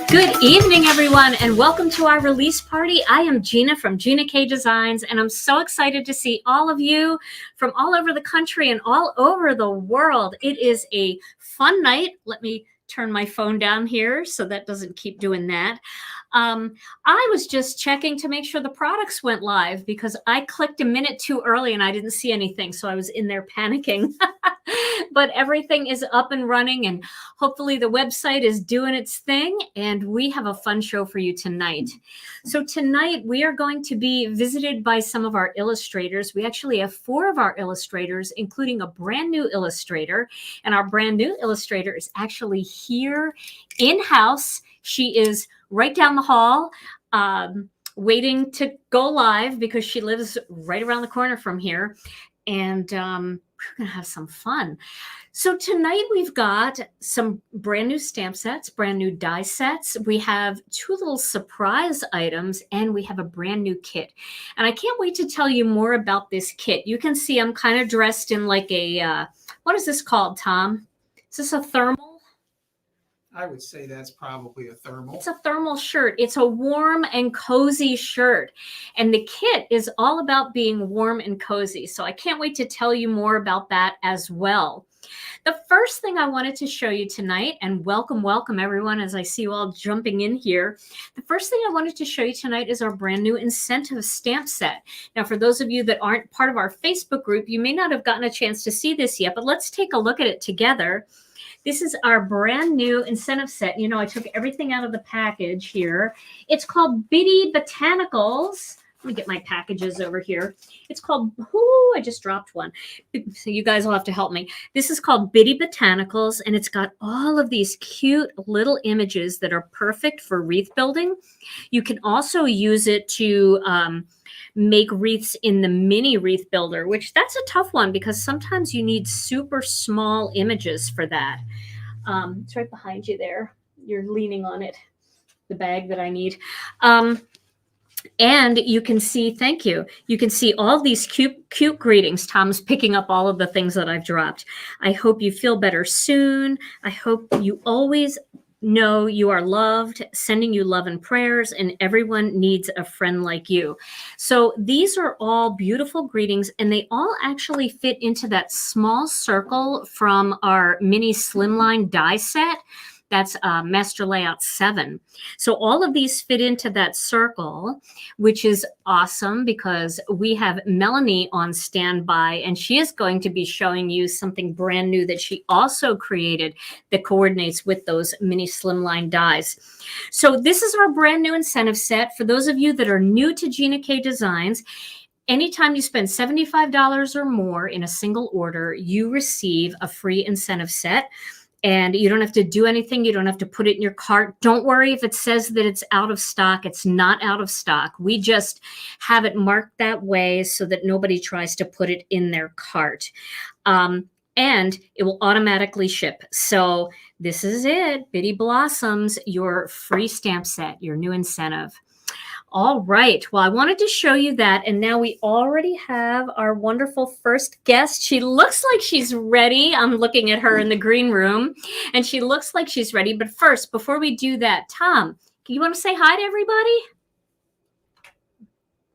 Good evening, everyone, and welcome to our release party. I am Gina from Gina K Designs, and I'm so excited to see all of you from all over the country and all over the world. It is a fun night. Let me turn my phone down here so that doesn't keep doing that. I was just checking to make sure the products went live because I clicked a minute too early and I didn't see anything. So I was in there panicking, but everything is up and running and hopefully the website is doing its thing. And we have a fun show for you tonight. So tonight we are going to be visited by some of our illustrators. We actually have 4 of our illustrators, including a brand new illustrator. And our brand new illustrator is actually here in-house. She is right down the hall, waiting to go live because she lives right around the corner from here. And we're going to have some fun. So tonight we've got some brand new stamp sets, brand new die sets. We have 2 little surprise items, and we have a brand new kit. And I can't wait to tell you more about this kit. You can see I'm kind of dressed in like a, what is this called, Tom? Is this a thermal? I would say that's probably a thermal. It's a thermal shirt. It's a warm and cozy shirt. And the kit is all about being warm and cozy. So I can't wait to tell you more about that as well. The first thing I wanted to show you tonight, and welcome everyone as I see you all jumping in here. The first thing I wanted to show you tonight is our brand new incentive stamp set. Now, for those of you that aren't part of our Facebook group, you may not have gotten a chance to see this yet, but let's take a look at it together. This is our brand new incentive set. You know, I took everything out of the package here. It's called Bitty Botanicals. Let me get my packages over here. It's called, I just dropped one. So you guys will have to help me. This is called Bitty Botanicals, and it's got all of these cute little images that are perfect for wreath building. You can also use it to make wreaths in the mini wreath builder, which that's a tough one because sometimes you need super small images for that. It's right behind you there. You're leaning on it, the bag that I need. And you can see, thank you. You can see all these cute greetings. Tom's picking up all of the things that I've dropped. I hope you feel better soon. I hope you always know you are loved, sending you love and prayers, and everyone needs a friend like you. So these are all beautiful greetings, and they all actually fit into that small circle from our mini Slimline die set. That's Master Layout 7. So all of these fit into that circle, which is awesome because we have Melanie on standby, and she is going to be showing you something brand new that she also created that coordinates with those mini Slimline dies. So this is our brand new incentive set. For those of you that are new to Gina K Designs, anytime you spend $75 or more in a single order, you receive a free incentive set. And you don't have to do anything. You don't have to put it in your cart. Don't worry if it says that it's out of stock. It's not out of stock. We just have it marked that way so that nobody tries to put it in their cart. And it will automatically ship. So this is it. Bitty Blossoms, your free stamp set, your new incentive. All right. Well, I wanted to show you that. And now we already have our wonderful first guest. She looks like she's ready. I'm looking at her in the green room, and she looks like she's ready. But first, before we do that, Tom, you want to say hi to everybody?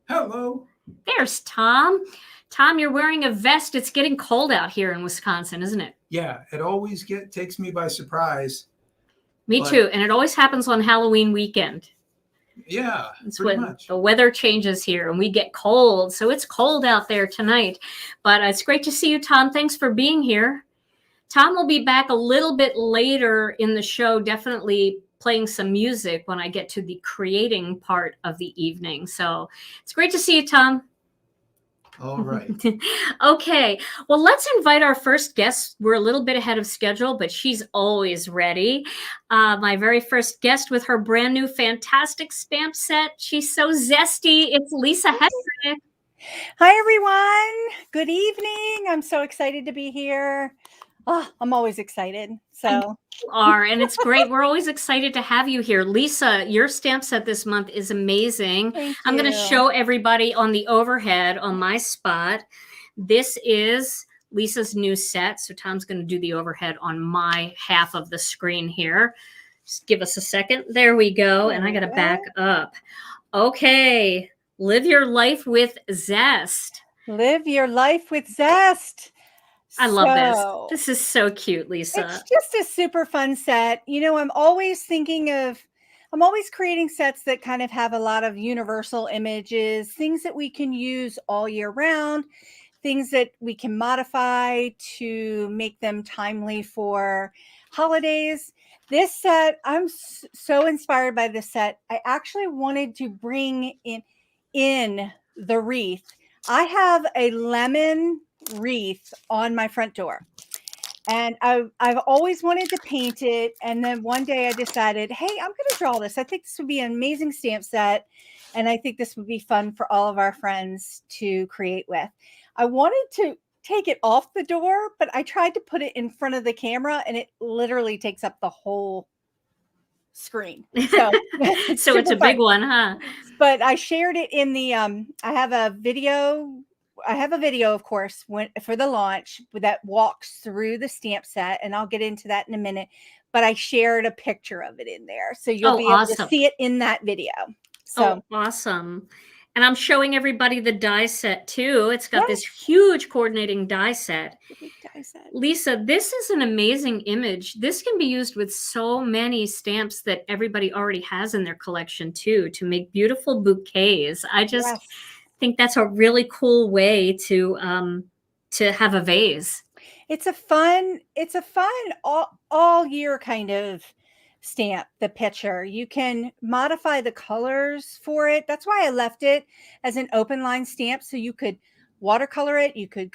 Hello. There's Tom. Tom, you're wearing a vest. It's getting cold out here in Wisconsin, isn't it? Yeah, it always takes me by surprise. Me But- too. And it always happens on Halloween weekend. Yeah, It's pretty when much. the weather changes here and we get cold. So it's cold out there tonight. But it's great to see you, Tom. Thanks for being here. Tom will be back a little bit later in the show, definitely playing some music when I get to the creating part of the evening. So it's great to see you, Tom. All right. Okay, well, let's invite our first guest. We're a little bit ahead of schedule, but she's always ready. My very first guest with her brand new fantastic stamp set. She's so zesty. It's Alysha Hurd. Hi, everyone. Good evening. I'm so excited to be here. Oh, I'm always excited. So Are, and it's great. We're always excited to have you here. Alysha, your stamp set this month is amazing. thank I'm going to you. show everybody on the overhead on my spot. This is Alysha's new set. So Tom's going to do the overhead on my half of the screen here. Just give us a second. There we go. And I got to back up. Okay. Live your life with zest. Live your life with zest. I love So, this. This is so cute, Alysha. It's just a super fun set. You know, I'm always creating sets that kind of have a lot of universal images, things that we can use all year round, things that we can modify to make them timely for holidays. This set, I'm so inspired by this set. I actually wanted to bring in the wreath. I have a lemon wreath on my front door. And I've always wanted to paint it. And then one day I decided, hey, I'm going to draw this. I think this would be an amazing stamp set. And I think this would be fun for all of our friends to create with. I wanted to take it off the door, but I tried to put it in front of the camera and it literally takes up the whole screen. So, so it's a big one, huh? But I shared it in the, I have a video, of course, for the launch that walks through the stamp set, and I'll get into that in a minute. But I shared a picture of it in there, so you'll be able to see it in that video. So awesome! And I'm showing everybody the die set too. It's got this huge coordinating die set. Alysha, this is an amazing image. This can be used with so many stamps that everybody already has in their collection too, to make beautiful bouquets. I just think that's a really cool way to have a vase. It's a fun all year kind of stamp, the picture. You can modify the colors for it. That's why I left it as an open line stamp, so you could watercolor it, you could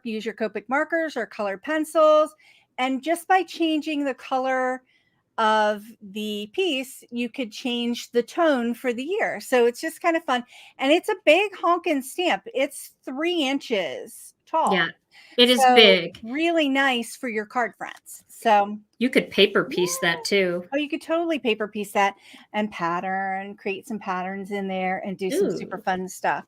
use your Copic markers or colored pencils, and just by changing the color of the piece, you could change the tone for the year. So it's just kind of fun. And it's a big honking stamp. It's 3 inches tall. Yeah, it is big. Really nice for your card friends. So you could paper piece that too. Oh, you could totally paper piece that and pattern, create some patterns in there and do some super fun stuff.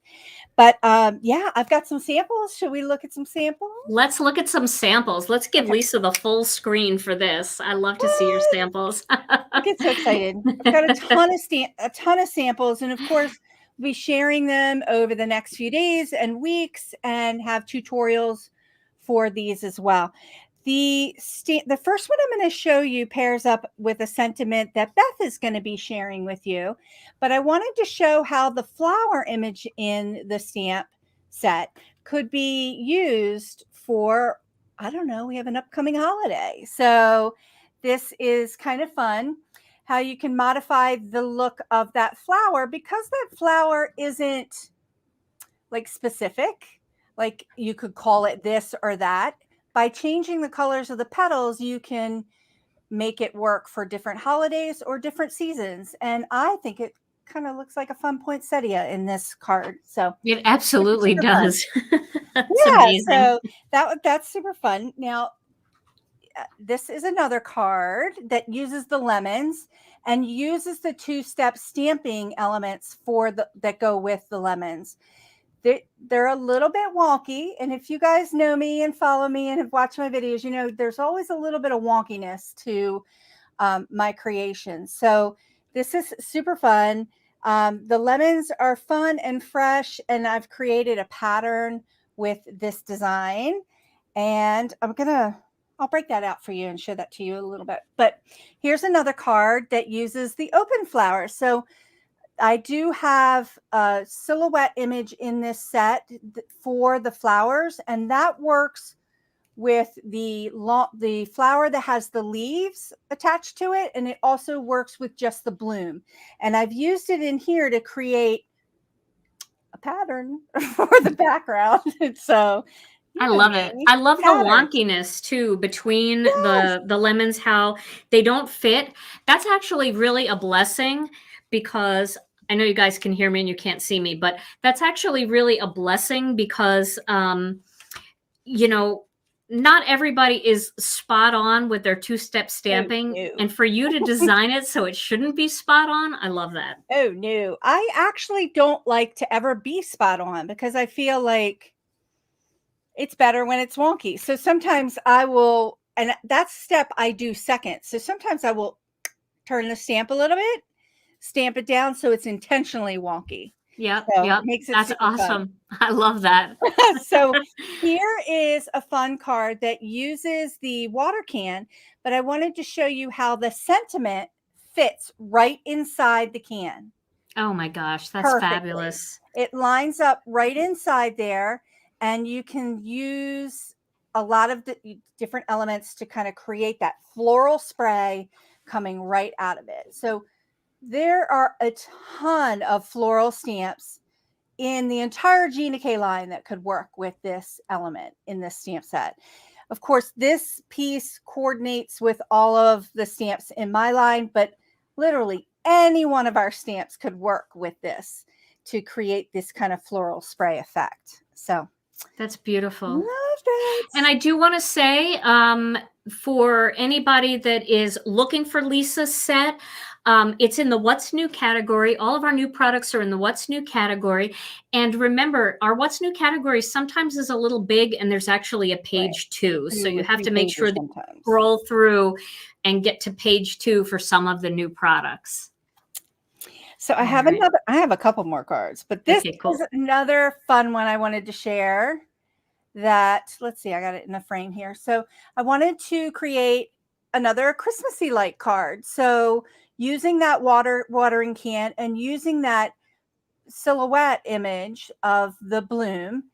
But yeah, I've got some samples. Should we look at some samples? Let's look at some samples. Let's give Alysha the full screen for this. I love to see your samples. I get so excited. I've got a ton of samples, and of course, we'll be sharing them over the next few days and weeks, and have tutorials for these as well. The first one I'm going to show you pairs up with a sentiment that Beth is going to be sharing with you, but I wanted to show how the flower image in the stamp set could be used for, I don't know, we have an upcoming holiday. So this is kind of fun, how you can modify the look of that flower, because that flower isn't like specific, like you could call it this or that. By changing the colors of the petals, you can make it work for different holidays or different seasons. And I think it kind of looks like a fun poinsettia in this card. So it absolutely does. Yeah, so that's super fun. Now, this is another card that uses the lemons and uses the 2-step stamping elements that go with the lemons. They're a little bit wonky, and if you guys know me and follow me and have watched my videos, you know there's always a little bit of wonkiness to my creations. So this is super fun. The lemons are fun and fresh, and I've created a pattern with this design, and I'm gonna I'll break that out for you and show that to you a little bit. But here's another card that uses the open flowers. So I do have a silhouette image in this set for the flowers, and that works with the flower that has the leaves attached to it, and it also works with just the bloom. And I've used it in here to create a pattern for the background. So I love it. I love the wonkiness too between the lemons, how they don't fit. That's actually really a blessing, because I know you guys can hear me and you can't see me, but that's actually really a blessing because, you know, not everybody is spot on with their two-step stamping. no. And for you to design it so it shouldn't be spot on, I love that. Oh, no. I actually don't like to ever be spot on because I feel like it's better when it's wonky. So sometimes I will, and that step I do second. So sometimes I will turn the stamp a little bit, stamp it down so it's intentionally wonky. Yep, So yep. it makes it That's super awesome. I love that. fun. So here is a fun card that uses the water can, but I wanted to show you how the sentiment fits right inside the can. Oh my gosh, that's Perfectly. fabulous. It lines up right inside there, and you can use a lot of the different elements to kind of create that floral spray coming right out of it. So there are a ton of floral stamps in the entire Gina K line that could work with this element in this stamp set. Of course, this piece coordinates with all of the stamps in my line, but literally any one of our stamps could work with this to create this kind of floral spray effect. So that's beautiful. love it. And I do want to say, for anybody that is looking for Lisa's set, it's in the What's New category. All of our new products are in the What's New category. And remember, our What's New category sometimes is a little big, and there's actually a page 2. So you have to make sure that you scroll through and get to page 2 for some of the new products. So I have I have a couple more cards, but this is another fun one I wanted to share that, let's see, I got it in a frame here. So I wanted to create another Christmassy like card. So using that watering can and using that silhouette image of the bloom,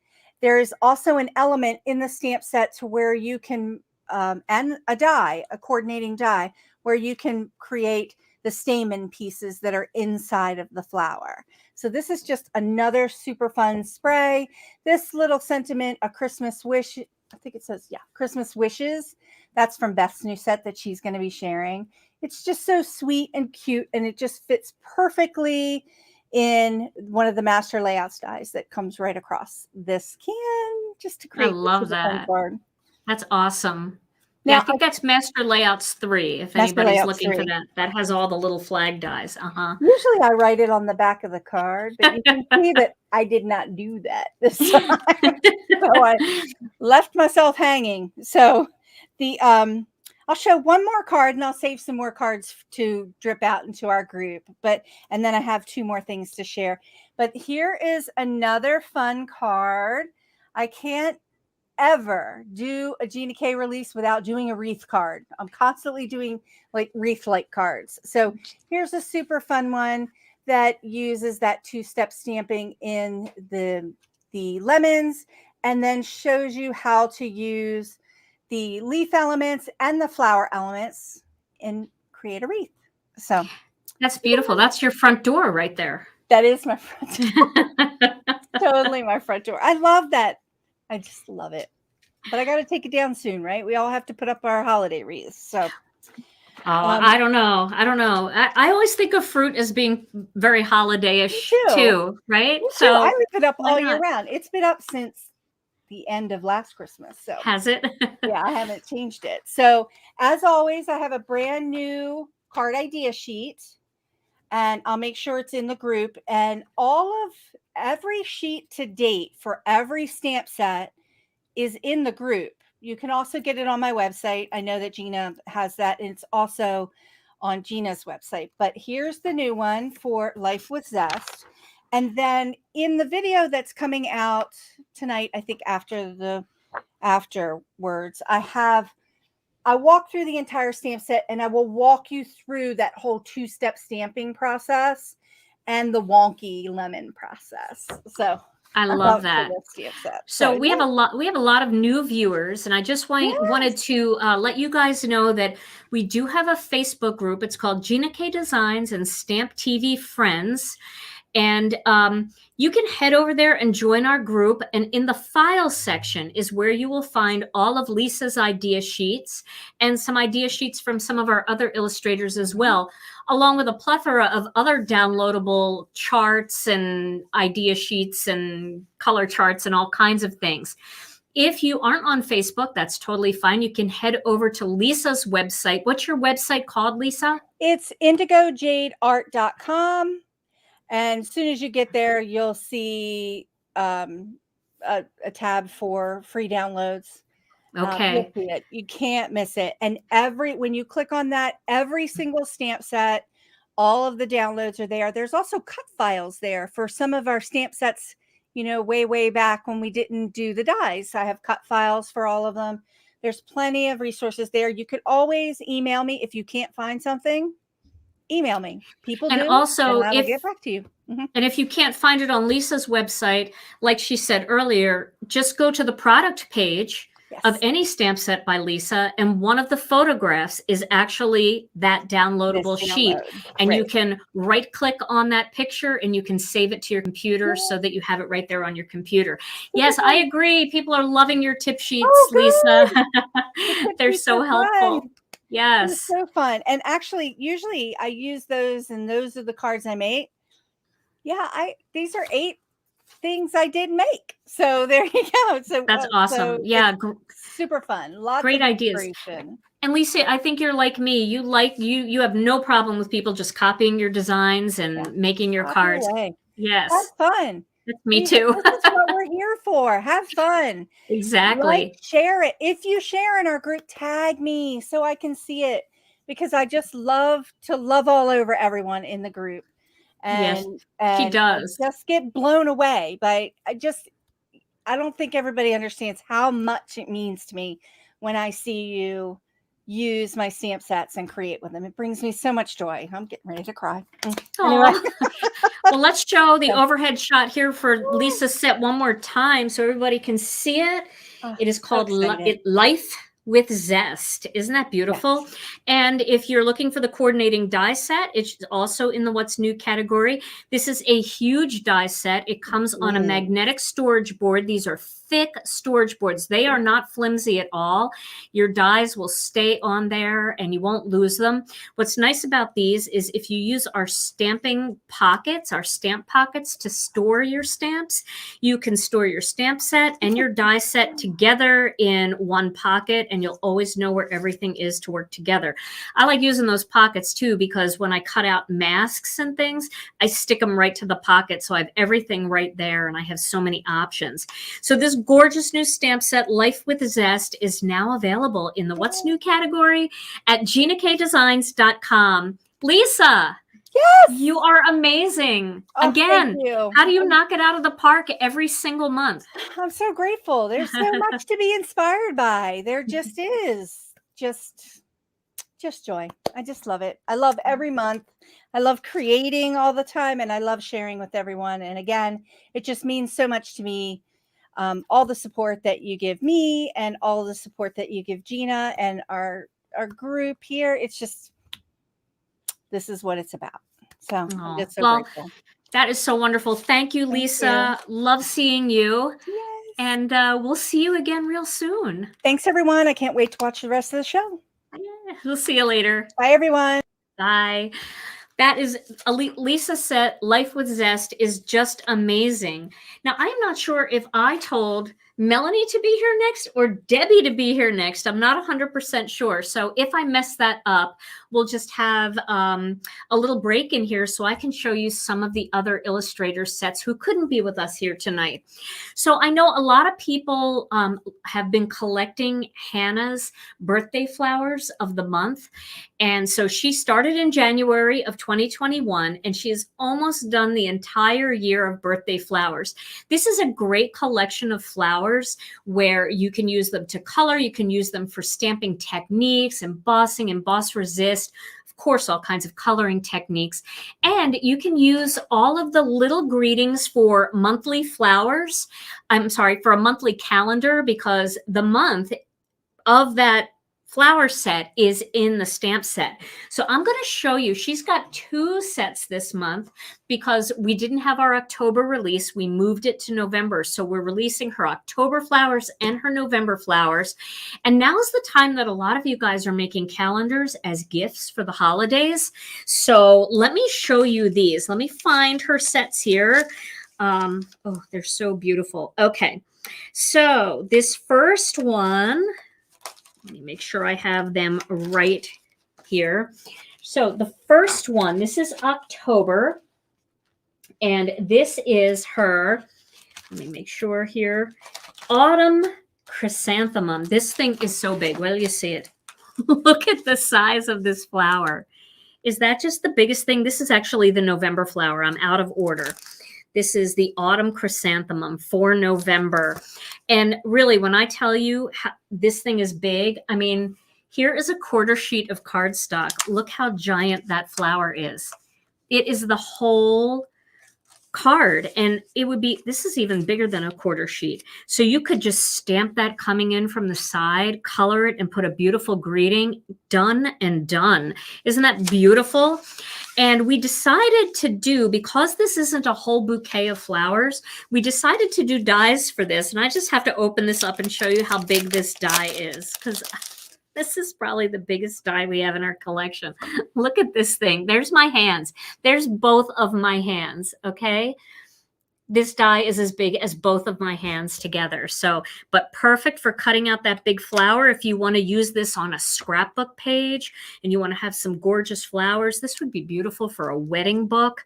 there is also an element in the stamp set to where you can, and a coordinating die, where you can create the stamen pieces that are inside of the flower. So this is just another super fun spray. This little sentiment, a Christmas wish, I think it says, Christmas Wishes. That's from Beth's new set that she's going to be sharing. It's just so sweet and cute, and it just fits perfectly in one of the master layouts dies that comes right across this can, just to create. I love that. That's awesome. Now, I think that's Master Layouts 3, if anybody's looking for that. That has all the little flag dies. Usually I write it on the back of the card, but you can see that I did not do that this time. So I left myself hanging. So I'll show one more card, and I'll save some more cards to drip out into our group. And then I have 2 more things to share. But here is another fun card. I can't ever do a Gina K release without doing a wreath card. I'm constantly doing like wreath-like cards. So here's a super fun one that uses that 2-step stamping in the lemons, and then shows you how to use the leaf elements and the flower elements and create a wreath. So that's beautiful. That's your front door right there. That is my front door. Totally my front door. I love that. I just love it. But I got to take it down soon, right? We all have to put up our holiday wreaths. So I don't know. I always think of fruit as being very holiday-ish too, right? So I leave it up all year round. It's been up since the end of last Christmas. So has it? Yeah, I haven't changed it. So as always, I have a brand new card idea sheet, and I'll make sure it's in the group. And every sheet to date for every stamp set is in the group. You can also get it on my website. I know that Gina has that, and it's also on Gina's website. But here's the new one for Life with Zest. And then in the video that's coming out tonight, I think afterwards, I have I walk through the entire stamp set, and I will walk you through that whole 2-step stamping process and the wonky lemon process. So I love that. for this stamp set. So we yeah. have a lot of new viewers, and I just wanted to let you guys know that we do have a Facebook group. It's called Gina K Designs and Stamp TV Friends. And you can head over there and join our group. And in the files section is where you will find all of Lisa's idea sheets and some idea sheets from some of our other illustrators as well, along with a plethora of other downloadable charts and idea sheets and color charts and all kinds of things. If you aren't on Facebook, that's totally fine. You can head over to Lisa's website. What's your website called, Lisa? It's indigojadeart.com. And as soon as you get there, you'll see a tab for free downloads. Okay. You'll see it. You can't miss it. And when you click on that, every single stamp set, all of the downloads are there. There's also cut files there for some of our stamp sets, way back when we didn't do the dies. I have cut files for all of them. There's plenty of resources there. You could always email me if you can't find something. Email me. People and do, also and I will get back to you. And if you can't find it on Lisa's website, like she said earlier, just go to the product page of any stamp set by Lisa, and one of the photographs is actually that downloadable sheet. And you can right click on that picture and you can save it to your computer so that you have it right there on your computer. Yes, I agree. People are loving your tip sheets, Lisa. They're so helpful. Fun. Yes. It's so fun. And actually, usually I use those, and those are the cards I make. Yeah, these are 8 things I did make. So there you go. So that's awesome. Yeah. Super fun. Lots great of ideas. And Lisa, I think you're like me. You have no problem with people just copying your designs and making your cards. Yes. Have fun. Me too. That's what we're here for. Have fun. Exactly. Share it. If you share in our group, tag me so I can see it, because I just love to love all over everyone in the group. And, yes, she does. I just get blown away by I don't think everybody understands how much it means to me when I see you use my stamp sets and create with them. It brings me so much joy. I'm getting ready to cry. Anyway. Well, let's show the overhead shot here for Lisa's set one more time so everybody can see it. It is called Life with Zest. Isn't that beautiful? Yes. And if you're looking for the coordinating die set, it's also in the What's New category. This is a huge die set. It comes on a magnetic storage board. These are thick storage boards. They are not flimsy at all. Your dies will stay on there and you won't lose them. What's nice about these is if you use our stamping pockets, our stamp pockets to store your stamps, you can store your stamp set and your die set together in one pocket, and you'll always know where everything is to work together. I like using those pockets too, because when I cut out masks and things, I stick them right to the pocket. So I have everything right there and I have so many options. So this gorgeous new stamp set, Life with Zest, is now available in the What's New category at GinaKDesigns.com. Lisa, yes, you are amazing. Again, how do you knock it out of the park every single month? I'm so grateful. There's so much to be inspired by. There just is. Just joy. I just love it. I love every month. I love creating all the time, and I love sharing with everyone. And again, it just means so much to me. All the support that you give me and all the support that you give Gina and our group here. It's just, this is what it's about. So I'm just so grateful. That is so wonderful. Thank you, Lisa. Love seeing you. Yes. And we'll see you again real soon. Thanks, everyone. I can't wait to watch the rest of the show. Yeah, we'll see you later. Bye, everyone. Bye. That is Lisa set. Life with Zest is just amazing. Now, I'm not sure if I told Melanie to be here next or Debbie to be here next. I'm not 100% sure. So if I mess that up, we'll just have a little break in here so I can show you some of the other illustrator sets who couldn't be with us here tonight. So I know a lot of people have been collecting Hannah's birthday flowers of the month. And so she started in January of 2021, and she has almost done the entire year of birthday flowers. This is a great collection of flowers flowers, where you can use them to color, you can use them for stamping techniques, embossing, emboss resist, of course, all kinds of coloring techniques. And you can use all of the little greetings for monthly flowers. I'm sorry, for a monthly calendar, because the month of that flower set is in the stamp set. So I'm going to show you, she's got 2 sets this month because we didn't have our October release. We moved it to November. So we're releasing her October flowers and her November flowers. And now is the time that a lot of you guys are making calendars as gifts for the holidays. So let me show you these. Let me find her sets here. Oh, they're so beautiful. Okay. So this first one, let me make sure I have them right here. So the first one, this is October, and this is her, let me make sure here, Autumn Chrysanthemum. This thing is so big. Well, you see it. Look at the size of this flower. Is that just the biggest thing? This is actually the November flower. I'm out of order. This is the Autumn Chrysanthemum for November. And really, when I tell you this thing is big, I mean, here is a 1/4 sheet of cardstock. Look how giant that flower is. It is the whole card, and it would be, this is even bigger than a 1/4 sheet. So you could just stamp that coming in from the side, color it, and put a beautiful greeting. Done and done. Isn't that beautiful? And we decided to do, because this isn't a whole bouquet of flowers, we decided to do dies for this. And I just have to open this up and show you how big this die is, because this is probably the biggest die we have in our collection. Look at this thing. There's my hands. There's both of my hands, okay? This die is as big as both of my hands together. So, but perfect for cutting out that big flower. If you want to use this on a scrapbook page and you want to have some gorgeous flowers, this would be beautiful for a wedding book.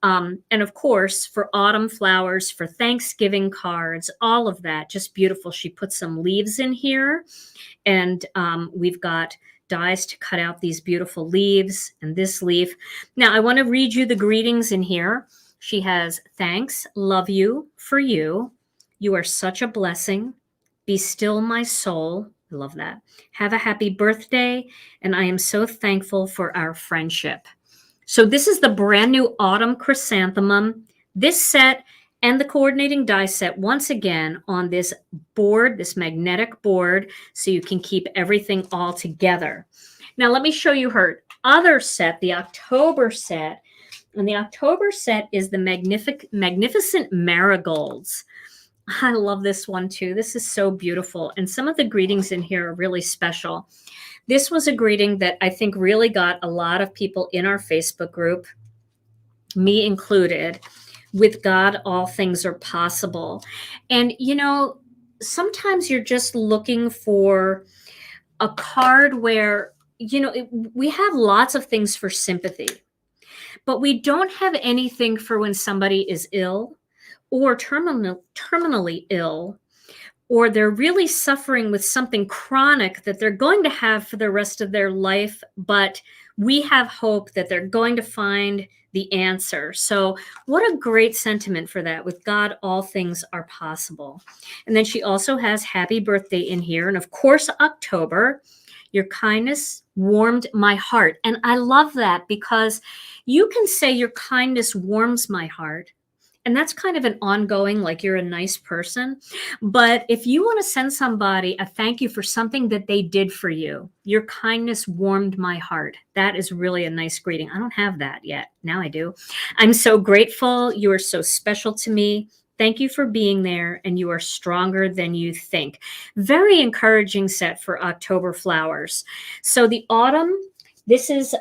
And of course, for autumn flowers, for Thanksgiving cards, all of that, just beautiful. She put some leaves in here, and we've got dies to cut out these beautiful leaves and this leaf. Now, I want to read you the greetings in here. She has, thanks, love you, for you. You are such a blessing. Be still, my soul. I love that. Have a happy birthday, and I am so thankful for our friendship. So this is the brand new Autumn Chrysanthemum. This set and the coordinating die set, once again, on this board, this magnetic board, so you can keep everything all together. Now, let me show you her other set, the October set. And the October set is the Magnificent Marigolds. I love this one too. This is so beautiful. And some of the greetings in here are really special. This was a greeting that I think really got a lot of people in our Facebook group, me included. With God, all things are possible. And, you know, sometimes you're just looking for a card where, you know, we have lots of things for sympathy. But we don't have anything for when somebody is ill or terminally ill, or they're really suffering with something chronic that they're going to have for the rest of their life, but we have hope that they're going to find the answer. So what a great sentiment for that. With God, all things are possible. And then she also has happy birthday in here. And of course, October. Your kindness warmed my heart. And I love that, because you can say your kindness warms my heart. And that's kind of an ongoing, like you're a nice person. But if you want to send somebody a thank you for something that they did for you, your kindness warmed my heart. That is really a nice greeting. I don't have that yet. Now I do. I'm so grateful. You are so special to me. Thank you for being there, and you are stronger than you think. Very encouraging set for October flowers. So the autumn, this is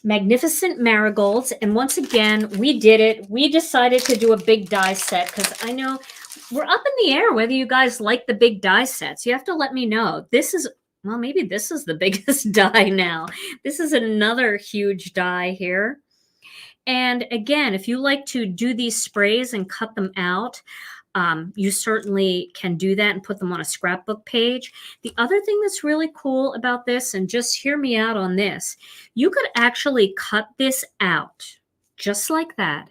Magnificent Marigolds. And once again, we did it. We decided to do a big die set because I know we're up in the air whether you guys like the big die sets. You have to let me know. This is, well, maybe this is the biggest die now. This is another huge die here. And again, if you like to do these sprays and cut them out, you certainly can do that and put them on a scrapbook page. The other thing that's really cool about this, and just hear me out on this, you could actually cut this out just like that.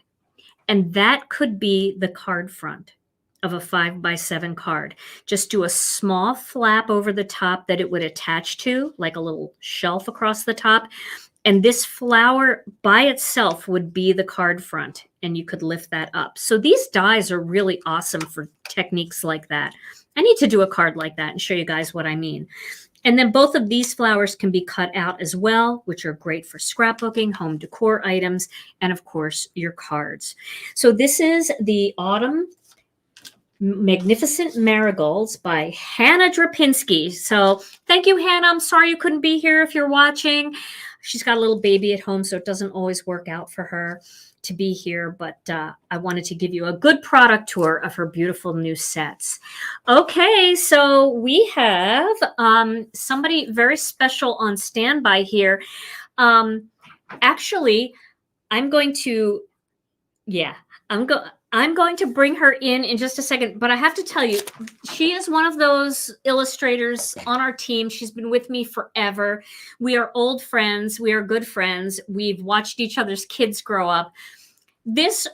And that could be the card front. of a 5x7 card. Just do a small flap over the top that it would attach to, like a little shelf across the top. And this flower by itself would be the card front, and you could lift that up. So these dies are really awesome for techniques like that. I need to do a card like that and show you guys what I mean. And then both of these flowers can be cut out as well, which are great for scrapbooking, home decor items, and of course, your cards. So this is the Autumn Magnificent Marigolds by Hannah Drapinski. So thank you, Hannah. I'm sorry you couldn't be here if you're watching. She's got a little baby at home, so it doesn't always work out for her to be here, but I wanted to give you a good product tour of her beautiful new sets. Okay, so we have somebody very special on standby here. Actually, I'm going to bring her in just a second, but I have to tell you, she is one of those illustrators on our team. She's been with me forever. We are old friends. We are good friends. We've watched each other's kids grow up. This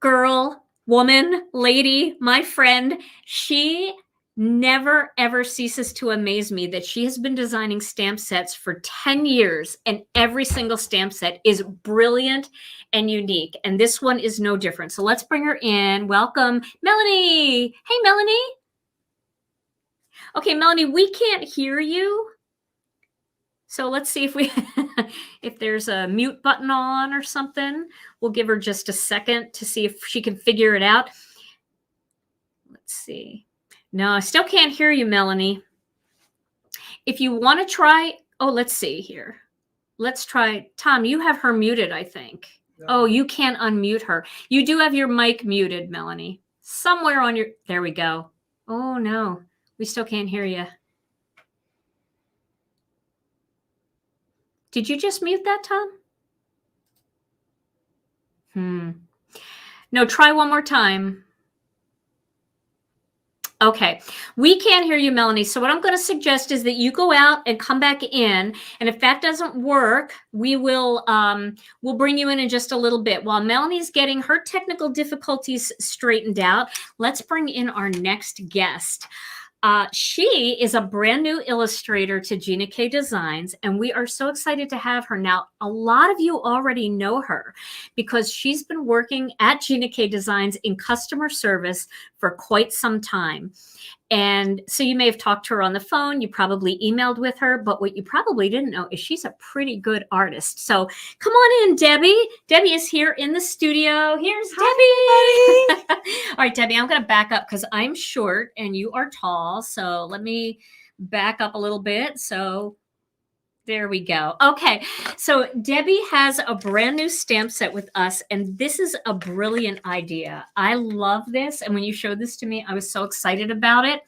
girl, woman, lady, my friend, she never, ever ceases to amaze me that she has been designing stamp sets for 10 years, and every single stamp set is brilliant and unique. And this one is no different. So let's bring her in. Welcome, Melanie. Hey, Melanie. Okay, Melanie, we can't hear you. So let's see if we, if there's a mute button on or something. We'll give her just a second to see if she can figure it out. Let's see. No, I still can't hear you, Melanie. If you want to try, oh, let's see here. Let's try, Tom, you have her muted, I think. No. Oh, you can't unmute her. You do have your mic muted, Melanie. Somewhere on your, there we go. Oh no, we still can't hear you. Did you just mute that, Tom? No, try one more time. Okay, we can't hear you, Melanie. So what I'm going to suggest is that you go out and come back in. And if that doesn't work, we will we'll bring you in just a little bit. While Melanie's getting her technical difficulties straightened out, let's bring in our next guest. She is a brand new illustrator to Gina K Designs, and we are so excited to have her. Now, a lot of you already know her because she's been working at Gina K Designs in customer service for quite some time. And so you may have talked to her on the phone, you probably emailed with her, but what you probably didn't know is she's a pretty good artist. So come on in, Debbie. Debbie is here in the studio. Here's Debbie. All right, Debbie, I'm going to back up because I'm short and you are tall. So let me back up a little bit. So there we go. Okay, so Debbie has a brand new stamp set with us, and this is a brilliant idea. I love this, and when you showed this to me, I was so excited about it.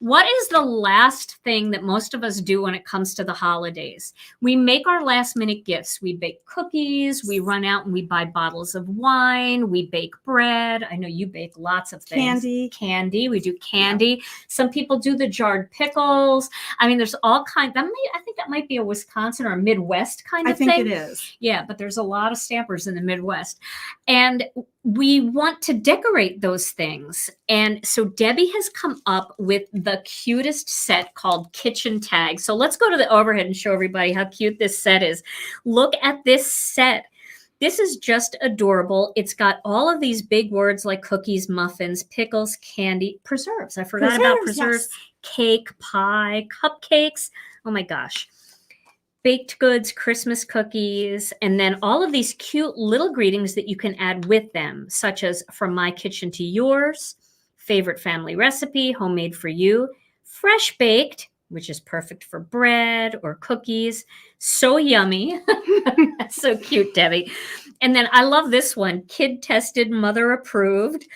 What is the last thing that most of us do when it comes to the holidays? We make our last minute gifts. We bake cookies, we run out and we buy bottles of wine, we bake bread. I know you bake lots of things. Candy. We do candy. Yeah. Some people do the jarred pickles. I mean, there's all kinds. I think that might be a Wisconsin or a Midwest kind of thing. I think it is. Yeah, but there's a lot of stampers in the Midwest. And we want to decorate those things. And so Debbie has come up with the cutest set called Kitchen Tags. So let's go to the overhead and show everybody how cute this set is. Look at this set. This is just adorable. It's got all of these big words like cookies, muffins, pickles, candy, preserves. I forgot about preserves. Yes. Cake, pie, cupcakes. Oh my gosh. Baked goods, Christmas cookies, and then all of these cute little greetings that you can add with them, such as from my kitchen to yours, favorite family recipe, homemade for you, fresh baked, which is perfect for bread or cookies. So yummy. That's so cute, Debbie. And then I love this one, kid tested, mother approved.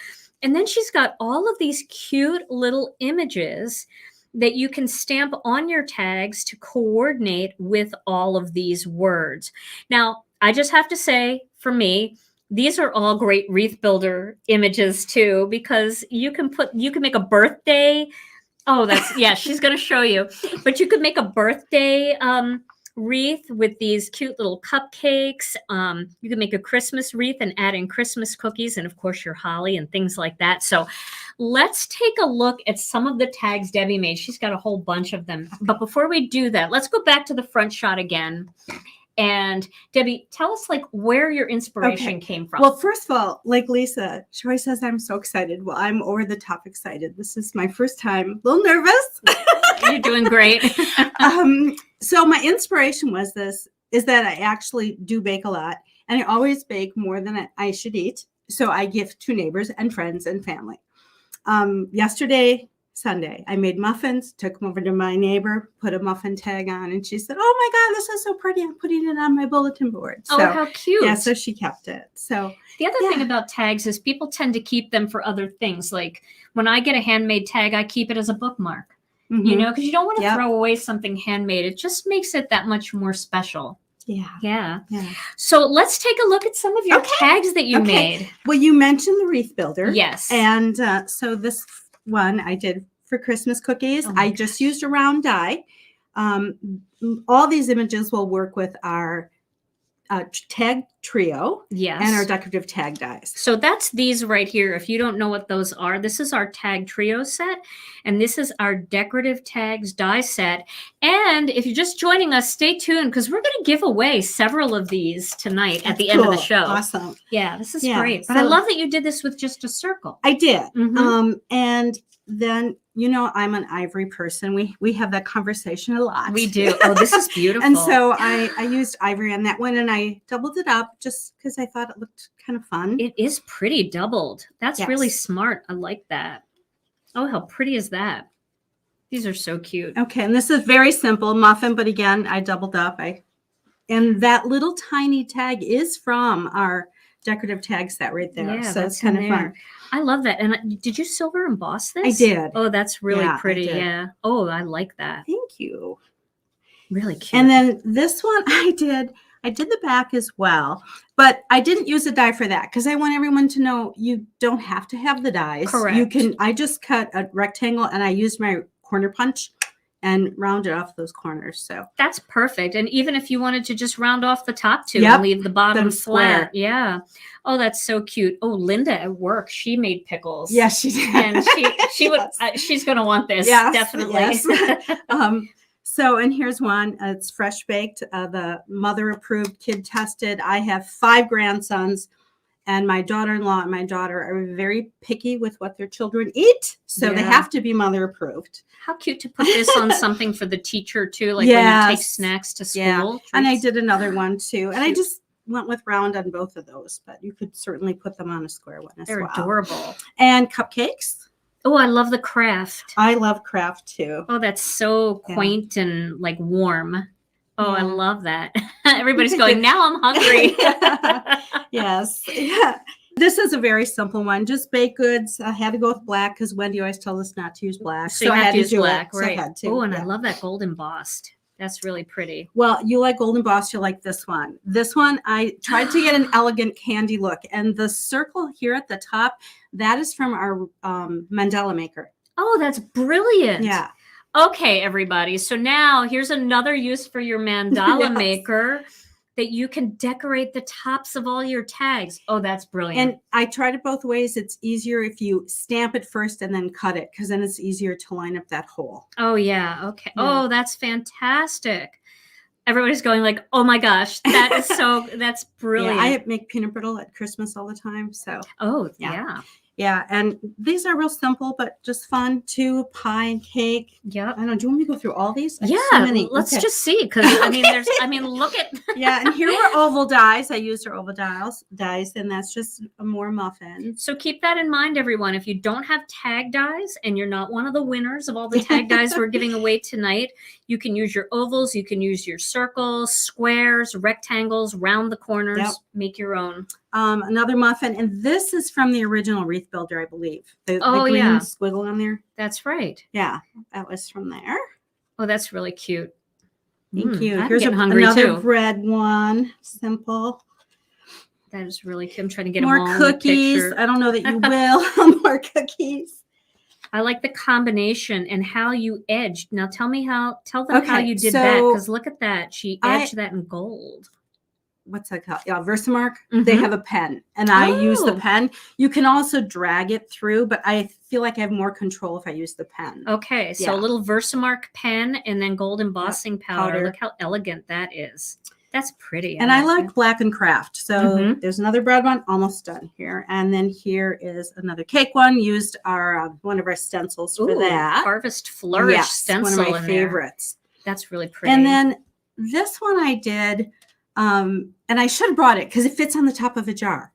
And then she's got all of these cute little images that you can stamp on your tags to coordinate with all of these words. Now, I just have to say, for me, these are all great wreath builder images too, because you can make a birthday. Oh, that's, yeah, she's going to show you, but you could make a birthday wreath with these cute little cupcakes. You can make a Christmas wreath and add in Christmas cookies and, of course, your holly and things like that. So let's take a look at some of the tags Debbie made. She's got a whole bunch of them. But before we do that, let's go back to the front shot again. And Debbie, tell us like where your inspiration came from. Well, first of all, like Lisa, she always says I'm so excited. Well, I'm over the top excited. This is my first time, a little nervous. You're doing great. So my inspiration is that I actually do bake a lot, and I always bake more than I should eat. So I gift to neighbors and friends and family. Yesterday, Sunday, I made muffins, took them over to my neighbor, put a muffin tag on, and she said, "Oh my God, this is so pretty. I'm putting it on my bulletin board." So, oh, how cute. Yeah, so she kept it. So the other thing about tags is people tend to keep them for other things. Like when I get a handmade tag, I keep it as a bookmark, you know, because you don't want to throw away something handmade. It just makes it that much more special. Yeah. So let's take a look at some of your tags that you made. Well, you mentioned the wreath builder. Yes. And so this one I did for Christmas cookies. I just used a round die. All these images will work with our tag trio and our decorative tag dies. So that's these right here. If you don't know what those are, this is our tag trio set, and this is our decorative tags die set. And if you're just joining us, stay tuned because we're going to give away several of these tonight at the end of the show. Awesome. Yeah, this is great. But I love that you did this with just a circle. I did. And then, you know, I'm an ivory person. We have that conversation a lot. We do. Oh, this is beautiful. And so I used ivory on that one, and I doubled it up just because I thought it looked kind of fun. It is pretty doubled. That's really smart. I like that. Oh, how pretty is that? These are so cute. Okay, and this is very simple muffin, but again, I doubled up. And that little tiny tag is from our decorative tag set right there. Yeah, so it's kind of fun. I love that. And did you silver emboss this? I did. Oh, that's really pretty. I did. Yeah. Oh, I like that. Thank you. Really cute. And then this one I did the back as well, but I didn't use a die for that because I want everyone to know you don't have to have the dies. Correct. I just cut a rectangle and I used my corner punch and rounded off those corners. So that's perfect. And even if you wanted to just round off the top two and leave the bottom flat. Yeah. Oh, that's so cute. Oh, Linda at work, she made pickles. Yes, she did. And she would, she's going to want this. Yes, definitely. Yes. So, and here's one. It's fresh baked. The mother approved, kid tested. I have 5 grandsons, and my daughter-in-law and my daughter are very picky with what their children eat. So they have to be mother approved. How cute to put this on something for the teacher too, like when you take snacks to school. Yeah. And I did another one too. And I just went with round on both of those, but you could certainly put them on a square one as well. They're adorable. And cupcakes. Oh, I love the craft. I love craft too. Oh, that's so quaint and like warm. Oh, I love that. Everybody's going, now I'm hungry. Yes. Yeah. This is a very simple one. Just baked goods. I had to go with black because Wendy always told us not to use black. So you I had had to use black, right? right? So I had to. Oh, and I love that gold embossed. That's really pretty. Well, you like gold embossed, you like this one. This one, I tried to get an elegant candy look. And the circle here at the top, that is from our mandala maker. Oh, that's brilliant. Yeah. Okay, everybody. So now here's another use for your mandala maker that you can decorate the tops of all your tags. Oh, that's brilliant. And I tried it both ways. It's easier if you stamp it first and then cut it, because then it's easier to line up that hole. Oh, yeah. Okay. Yeah. Oh, that's fantastic. Everybody's going like, oh my gosh, that is that's brilliant. Yeah, I make peanut brittle at Christmas all the time. So, oh, yeah. Yeah, and these are real simple, but just fun too. Pie and cake. Yep. I don't know. Do you want me to go through all these? I have Yeah, so many. let's Okay. just see, because I mean, look at. Yeah, and here were oval dies. I used our oval dies, and that's just more muffins. So keep that in mind, everyone. If you don't have tag dies and you're not one of the winners of all the tag dies we're giving away tonight, you can use your ovals, you can use your circles, squares, rectangles, round the corners, make your own. Another muffin, and this is from the original Wreath Builder, I believe. The green squiggle on there. That's right. Yeah, that was from there. Oh, that's really cute. Thank you. I'm Here's getting hungry another too. bread one. Simple. That is really cute. I'm trying to get More them all in the cookies. picture. I don't know that you will. More cookies. I like the combination and how you edged. Now tell them how Okay, you did that, so because look at that. She edged that in gold. What's that called? Yeah, Versamark. They Mhm. have a pen, and I use the Oh. pen. You can also drag it through, but I feel like I have more control if I use the pen. Okay, so Yeah. a little Versamark pen and then gold embossing powder. powder. Look how elegant that is. That's pretty. And I that. like Black and Craft. So Mhm. there's another bread one almost done here. And then here is another cake one. Used our one of our stencils for Ooh, that. Harvest Flourish Yes, stencil one of my in there. favorites. That's really pretty. And then this one I did, and I should have brought it because it fits on the top of a jar.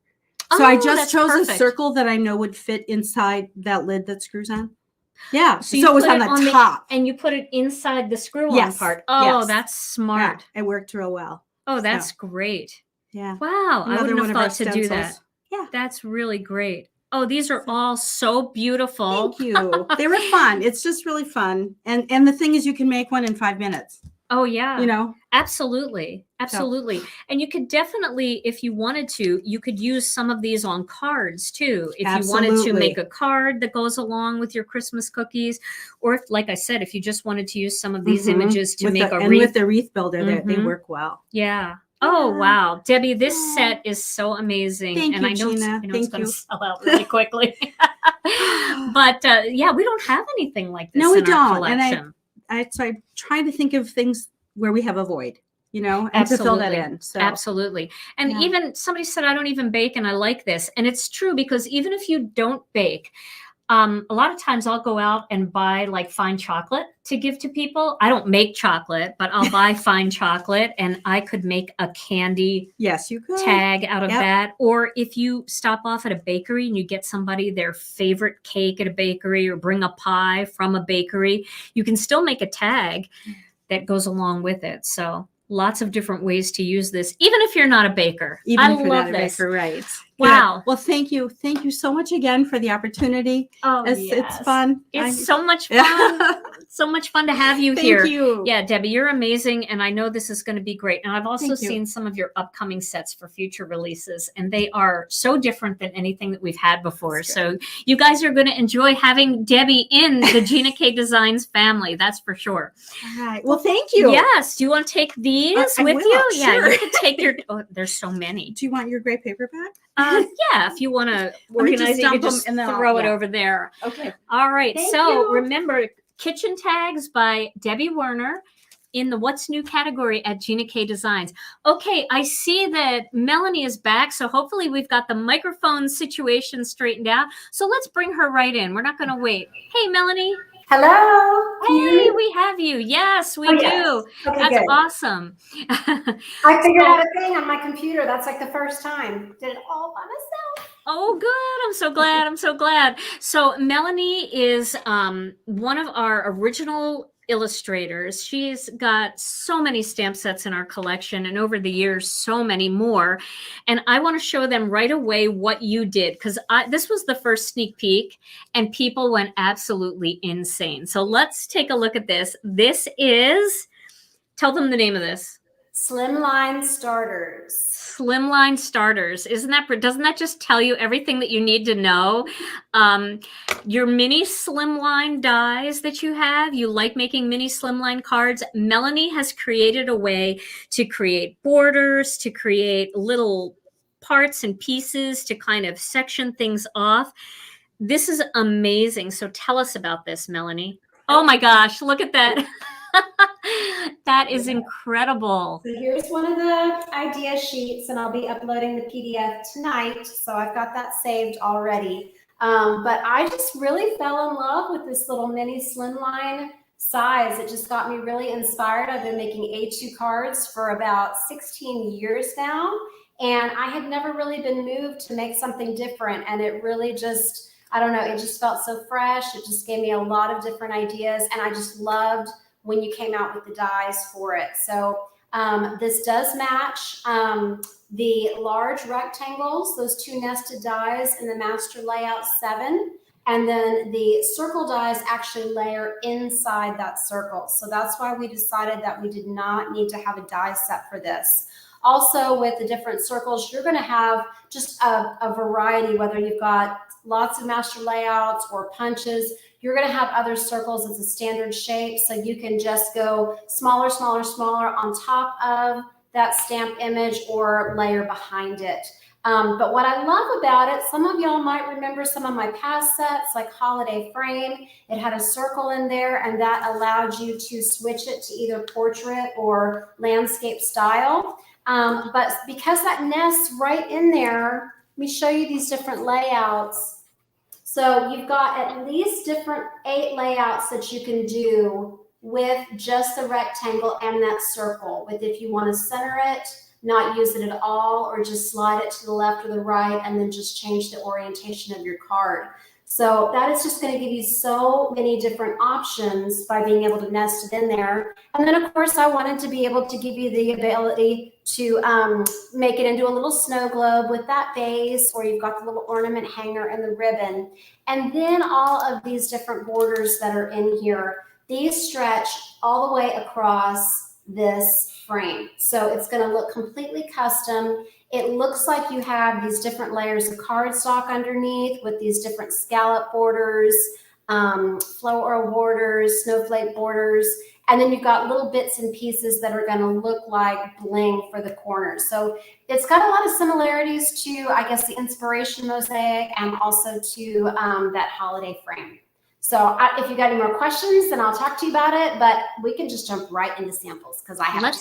So I Oh, just that's chose perfect. a circle that I know would fit inside that lid that screws on. Yeah, So so, you it was put on it the on the- top. and you put it inside the screw-on Yes, part. Oh, yes. that's smart. Yeah, it worked real well. Oh, that's So, great. yeah. Wow, I Another wouldn't one have of our thought to do that. stencils. Yeah. That's really great. Oh, these are all so beautiful. Thank you. They were fun. It's just really fun. And the thing is, you can make one in 5 minutes. Oh, yeah. You know? Absolutely. Absolutely. And you could definitely, if you wanted to, you could use some of these on cards too. If you wanted to Absolutely. make a card that goes along with your Christmas cookies, or if, like I said, if you just wanted to use some of these Mhm. images to With make the, a and wreath. with the wreath builder, they Mhm. work well. Yeah. Oh, Yeah. wow. Debbie, this Aw. set is so amazing. Thank and you, I know Gina. it's Thank going to you. sell out really quickly. But yeah, we don't have anything like this No, we in our don't. And collection. So I try to think of things where we have a void, you know, and to fill that in. So Absolutely. And Yeah. even somebody said, I don't even bake and I like this. And it's true, because even if you don't bake, a lot of times I'll go out and buy like fine chocolate to give to people. I don't make chocolate, but I'll buy fine chocolate, and I could make a candy yes, you could. tag out of Yep. that. Or if you stop off at a bakery and you get somebody their favorite cake at a bakery, or bring a pie from a bakery, you can still make a tag that goes along with it. So lots of different ways to use this, even if you're not a baker. Even I if you're love not a this. baker, right? Wow. Good. Well, thank you. Thank you so much again for the opportunity. Oh, It's yes. fun. It's so much fun. So much fun to have you here. Thank you. Yeah, Debbie, you're amazing, and I know this is going to be great. And I've also Thank you. seen some of your upcoming sets for future releases, and they are so different than anything that we've had before. That's So you guys are going to enjoy having Debbie in the Gina K Designs family. That's for sure. All right. Well, thank you. Yes. Do you want to take these I with will, you? Yeah, sure. you can take your. Oh, there's so many. Do you want your gray paper back? Yeah, if you want to Let me just organize it, you dump can them just and then I'll- throw it yeah. over there. Okay. All right. Thank So you. remember, Kitchen Tags by Debbie Werner in the What's New category at Gina K Designs. Okay, I see that Melanie is back, so hopefully we've got the microphone situation straightened out. So let's bring her right in. We're not going to wait. Hey, Melanie. Hello. Can you hear Hey, me? we have you. Yes, we Oh, do. yes. Okay, That's good. awesome. I figured So- out a thing on my computer. That's like the first time. Did it all by myself. Oh, good. I'm so glad. I'm so glad. So Melanie is one of our original illustrators. She's got so many stamp sets in our collection, and over the years, so many more. And I want to show them right away what you did, because this was the first sneak peek, and people went absolutely insane. So let's take a look at this. This is, tell them the name of this. Slimline Starters. Slimline Starters. Doesn't that just tell you everything that you need to know? Your mini slimline dies that you have, you like making mini slimline cards. Melanie has created a way to create borders, to create little parts and pieces to kind of section things off. This is amazing. So tell us about this, Melanie. Oh my gosh, look at that. That is incredible. So here's one of the idea sheets, and I'll be uploading the PDF tonight. So I've got that saved already. But I just really fell in love with this little mini slimline size. It just got me really inspired. I've been making A2 cards for about 16 years now, and I had never really been moved to make something different. And it really just, I don't know, it just felt so fresh. It just gave me a lot of different ideas, and I just loved when you came out with the dies for it. So this does match the large rectangles, those two nested dies in the Master Layout 7. And then the circle dies actually layer inside that circle. So that's why we decided that we did not need to have a die set for this. Also with the different circles, you're going to have just a variety, whether you've got lots of master layouts or punches, you're going to have other circles. It's a standard shape. So you can just go smaller, smaller, smaller on top of that stamp image or layer behind it. But what I love about it, some of y'all might remember some of my past sets, like Holiday Frame. It had a circle in there, and that allowed you to switch it to either portrait or landscape style. But because that nests right in there, let me show you these different layouts. So you've got at least 8 layouts that you can do with just the rectangle and that circle. With if you want to center it, not use it at all, or just slide it to the left or the right, and then just change the orientation of your card. So that is just going to give you so many different options by being able to nest it in there. And then, of course, I wanted to be able to give you the ability to make it into a little snow globe with that base, or you've got the little ornament hanger and the ribbon. And then all of these different borders that are in here, these stretch all the way across this frame. So it's going to look completely custom. It looks like you have these different layers of cardstock underneath with these different scallop borders, floral borders, snowflake borders, and then you've got little bits and pieces that are going to look like bling for the corners. So it's got a lot of similarities to, I guess, the Inspiration Mosaic and also to that holiday frame. So if you got any more questions, then I'll talk to you about it, but we can just jump right into samples because I have to.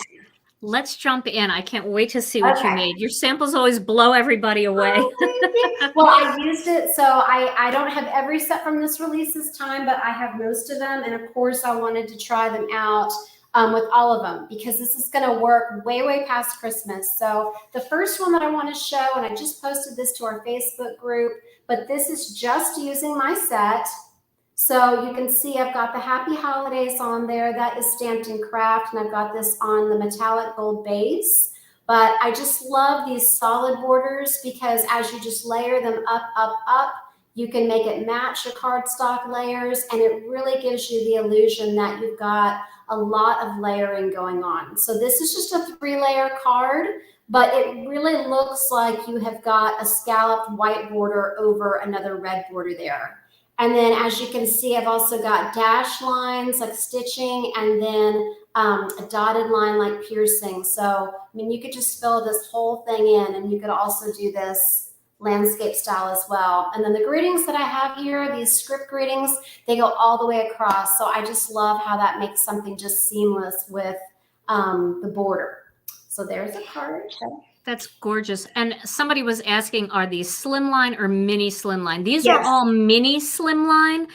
Let's jump in. I can't wait to see what you made. Your samples always blow everybody away. Oh, well, I used it, so I don't have every set from this release this time, but I have most of them. And of course, I wanted to try them out with all of them because this is going to work way, way past Christmas. So the first one that I want to show, and I just posted this to our Facebook group, but this is just using my set. So you can see I've got the Happy Holidays on there. That is stamped in craft, and I've got this on the metallic gold base. But I just love these solid borders because as you just layer them up, up, up, you can make it match your cardstock layers, and it really gives you the illusion that you've got a lot of layering going on. So this is just a 3-layer card, but it really looks like you have got a scalloped white border over another red border there. And then as you can see, I've also got dash lines like stitching, and then a dotted line like piercing. So, I mean, you could just fill this whole thing in, and you could also do this landscape style as well. And then the greetings that I have here, these script greetings, they go all the way across. So I just love how that makes something just seamless with the border. So there's a card. That's gorgeous. And somebody was asking, are these slimline or mini slimline? These Yes. are all mini slimline.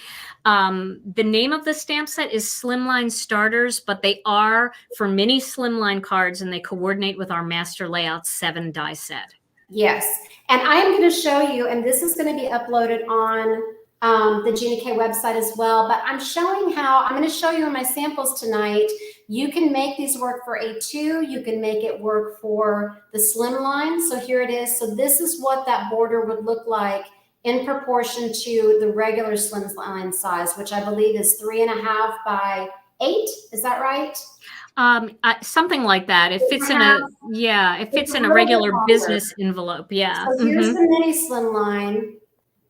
The name of the stamp set is Slimline Starters, but they are for mini slimline cards, and they coordinate with our Master Layout 7 die set. Yes. And I am going to show you, and this is going to be uploaded on the Gina K website as well, but I'm going to show you in my samples tonight. You can make these work for A2. You can make it work for the slimline. So here it is. So this is what that border would look like in proportion to the regular slimline size, which I believe is 3.5 by 8. Is that right? Something like that. It fits in a regular business envelope. Yeah. So here's the mini slimline.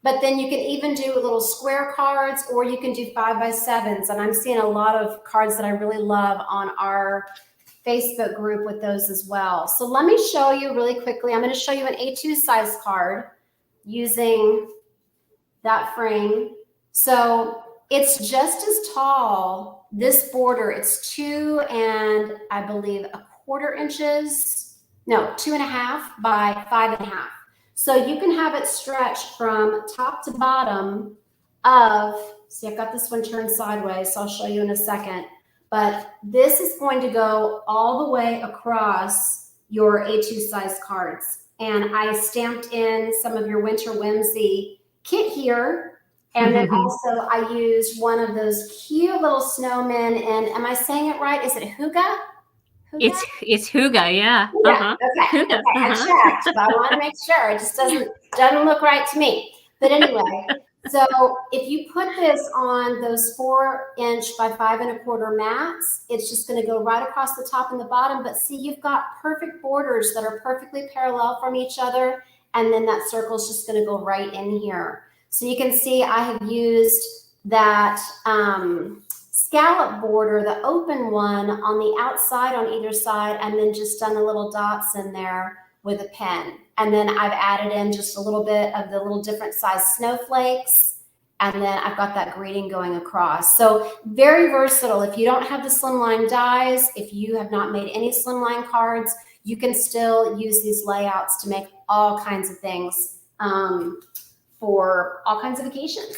But then you can even do little square cards, or you can do 5x7s. And I'm seeing a lot of cards that I really love on our Facebook group with those as well. So let me show you really quickly. I'm going to show you an A2 size card using that frame. So it's just as tall, this border, it's 2 and I believe 1/4 inches. No, 2.5 by 5.5. So you can have it stretch from top to bottom of, see, I've got this one turned sideways, so I'll show you in a second. But this is going to go all the way across your A2 size cards. And I stamped in some of your Winter Whimsy Kit here. And then also I used one of those cute little snowmen. And am I saying it right? Is it Hygge? It's Hygge, yeah. Yeah. Okay. Hygge. I checked, but I want to make sure it just doesn't look right to me. But anyway, So if you put this on those 4" by 5¼ mats, it's just going to go right across the top and the bottom. But see, you've got perfect borders that are perfectly parallel from each other. And then that circle is just going to go right in here. So you can see I have used that scallop border, the open one on the outside on either side, and then just done the little dots in there with a pen. And then I've added in just a little bit of the little different size snowflakes. And then I've got that greeting going across. So very versatile. If you don't have the slimline dies, if you have not made any slimline cards, you can still use these layouts to make all kinds of things for all kinds of occasions.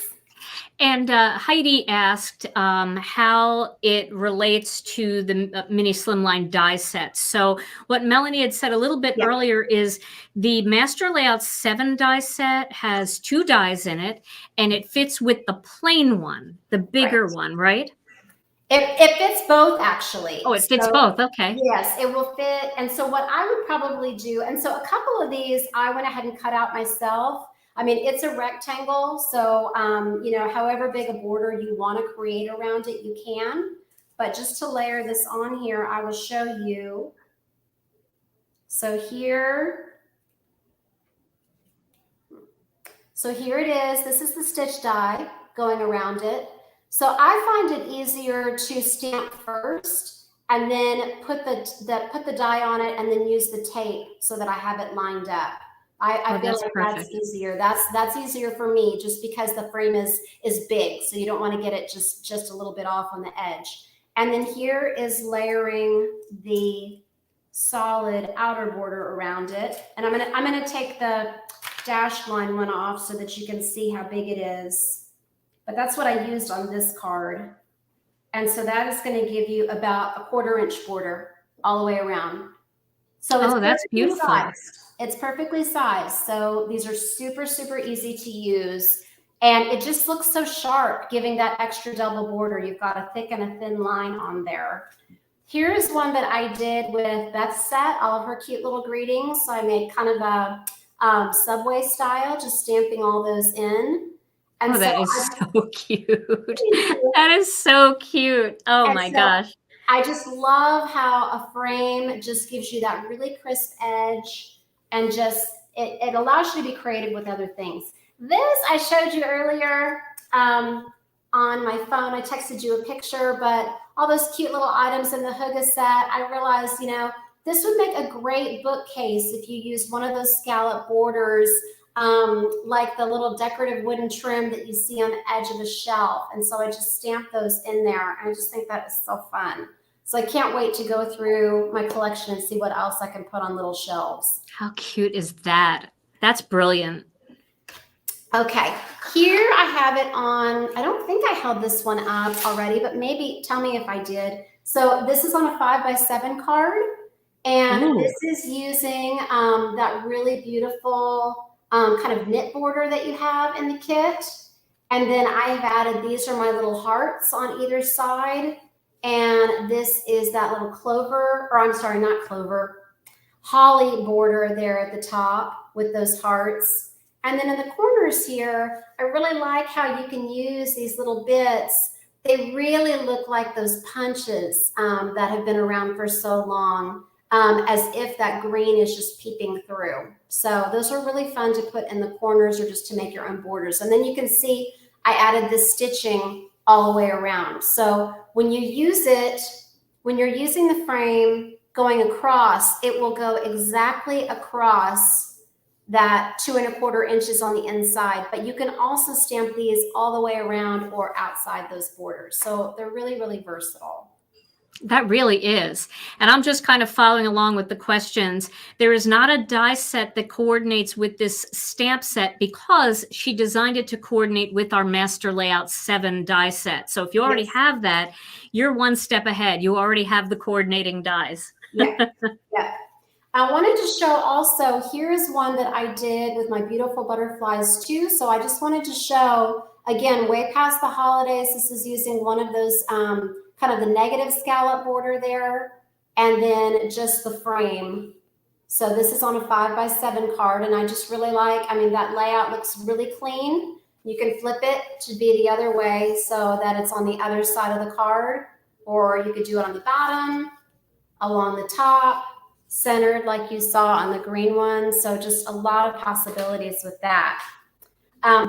And Heidi asked how it relates to the mini slimline die sets. So what Melanie had said a little bit earlier is the Master Layout 7 die set has 2 dies in it, and it fits with the plain one, the bigger one, right? It fits both, actually. Oh, it fits both. Okay. Yes, it will fit. And so what I would probably do, and so a couple of these I went ahead and cut out myself. I mean, it's a rectangle, so, you know, however big a border you want to create around it, you can. But just to layer this on here, I will show you. So here it is. This is the stitch die going around it. So I find it easier to stamp first and then put the die on it and then use the tape so that I have it lined up. I feel like that's easier. That's easier for me just because the frame is big. So you don't want to get it just a little bit off on the edge. And then here is layering the solid outer border around it. And I'm gonna take the dashed line one off so that you can see how big it is. But that's what I used on this card. And so that is going to give you about a 1/4 inch border all the way around. So it's that's beautiful. Sized. It's perfectly sized. So these are super, super easy to use. And it just looks so sharp, giving that extra double border. You've got a thick and a thin line on there. Here's one that I did with Beth's set, all of her cute little greetings. So I made kind of a subway style, just stamping all those in. And that is so cute. That is so cute. Oh my gosh. I just love how a frame just gives you that really crisp edge and just, it allows you to be creative with other things. This I showed you earlier on my phone. I texted you a picture, but all those cute little items in the Hygge set, I realized, you know, this would make a great bookcase if you use one of those scallop borders, like the little decorative wooden trim that you see on the edge of a shelf. And so I just stamped those in there. And I just think that is so fun. So I can't wait to go through my collection and see what else I can put on little shelves. How cute is that? That's brilliant. Okay, here I have it on, I don't think I held this one up already, but maybe tell me if I did. So this is on a 5x7 card. And this is using that really beautiful kind of knit border that you have in the kit. And then I have added, these are my little hearts on either side. And this is that little clover, or I'm sorry, not clover, holly border there at the top with those hearts. And then in the corners here, I really like how you can use these little bits. They really look like those punches that have been around for so long. As if that green is just peeping through. So those are really fun to put in the corners or just to make your own borders. And then you can see I added this stitching all the way around. So when you use it, when you're using the frame going across, it will go exactly across that 2 1/4 inches on the inside. But you can also stamp these all the way around or outside those borders. So they're really, really versatile. That really is. And I'm just kind of following along with the questions. There is not a die set that coordinates with this stamp set because she designed it to coordinate with our Master Layout 7 die set. So if you already have that, you're one step ahead. You already have the coordinating dies. Yeah. I wanted to show also, here's one that I did with my beautiful butterflies too. So I just wanted to show, again, way past the holidays. This is using one of those kind of the negative scallop border there, and then just the frame. So this is on a 5x7 card, and I just really like, I mean, that layout looks really clean. You can flip it to be the other way so that it's on the other side of the card, or you could do it on the bottom, along the top, centered like you saw on the green one. So just a lot of possibilities with that.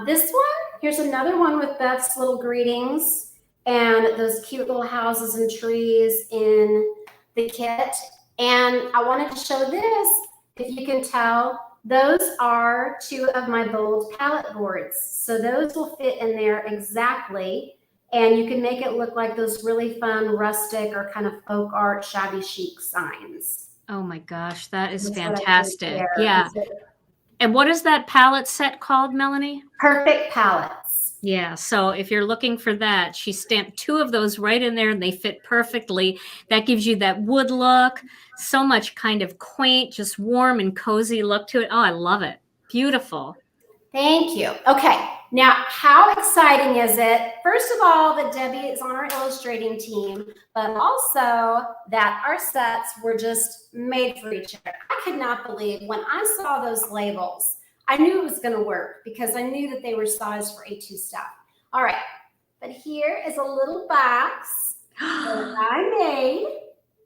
This one, here's another one with Beth's little greetings and those cute little houses and trees in the kit. And I wanted to show this, if you can tell, those are 2 of my bold palette boards. So those will fit in there exactly. And you can make it look like those really fun rustic or kind of folk art shabby chic signs. Oh my gosh, that is That's what I did fantastic. there. Yeah. And what is that palette set called, Melanie? Perfect palettes. Yeah, so if you're looking for that, she stamped 2 of those right in there and they fit perfectly. That gives you that wood look, so much kind of quaint, just warm and cozy look to it. Oh, I love it. Beautiful. Thank you. Okay, now how exciting is it? First of all, that Debbie is on our illustrating team, but also that our sets were just made for each other. I could not believe when I saw those labels, I knew it was going to work because I knew that they were sized for A2 stuff. All right, but here is a little box that I made.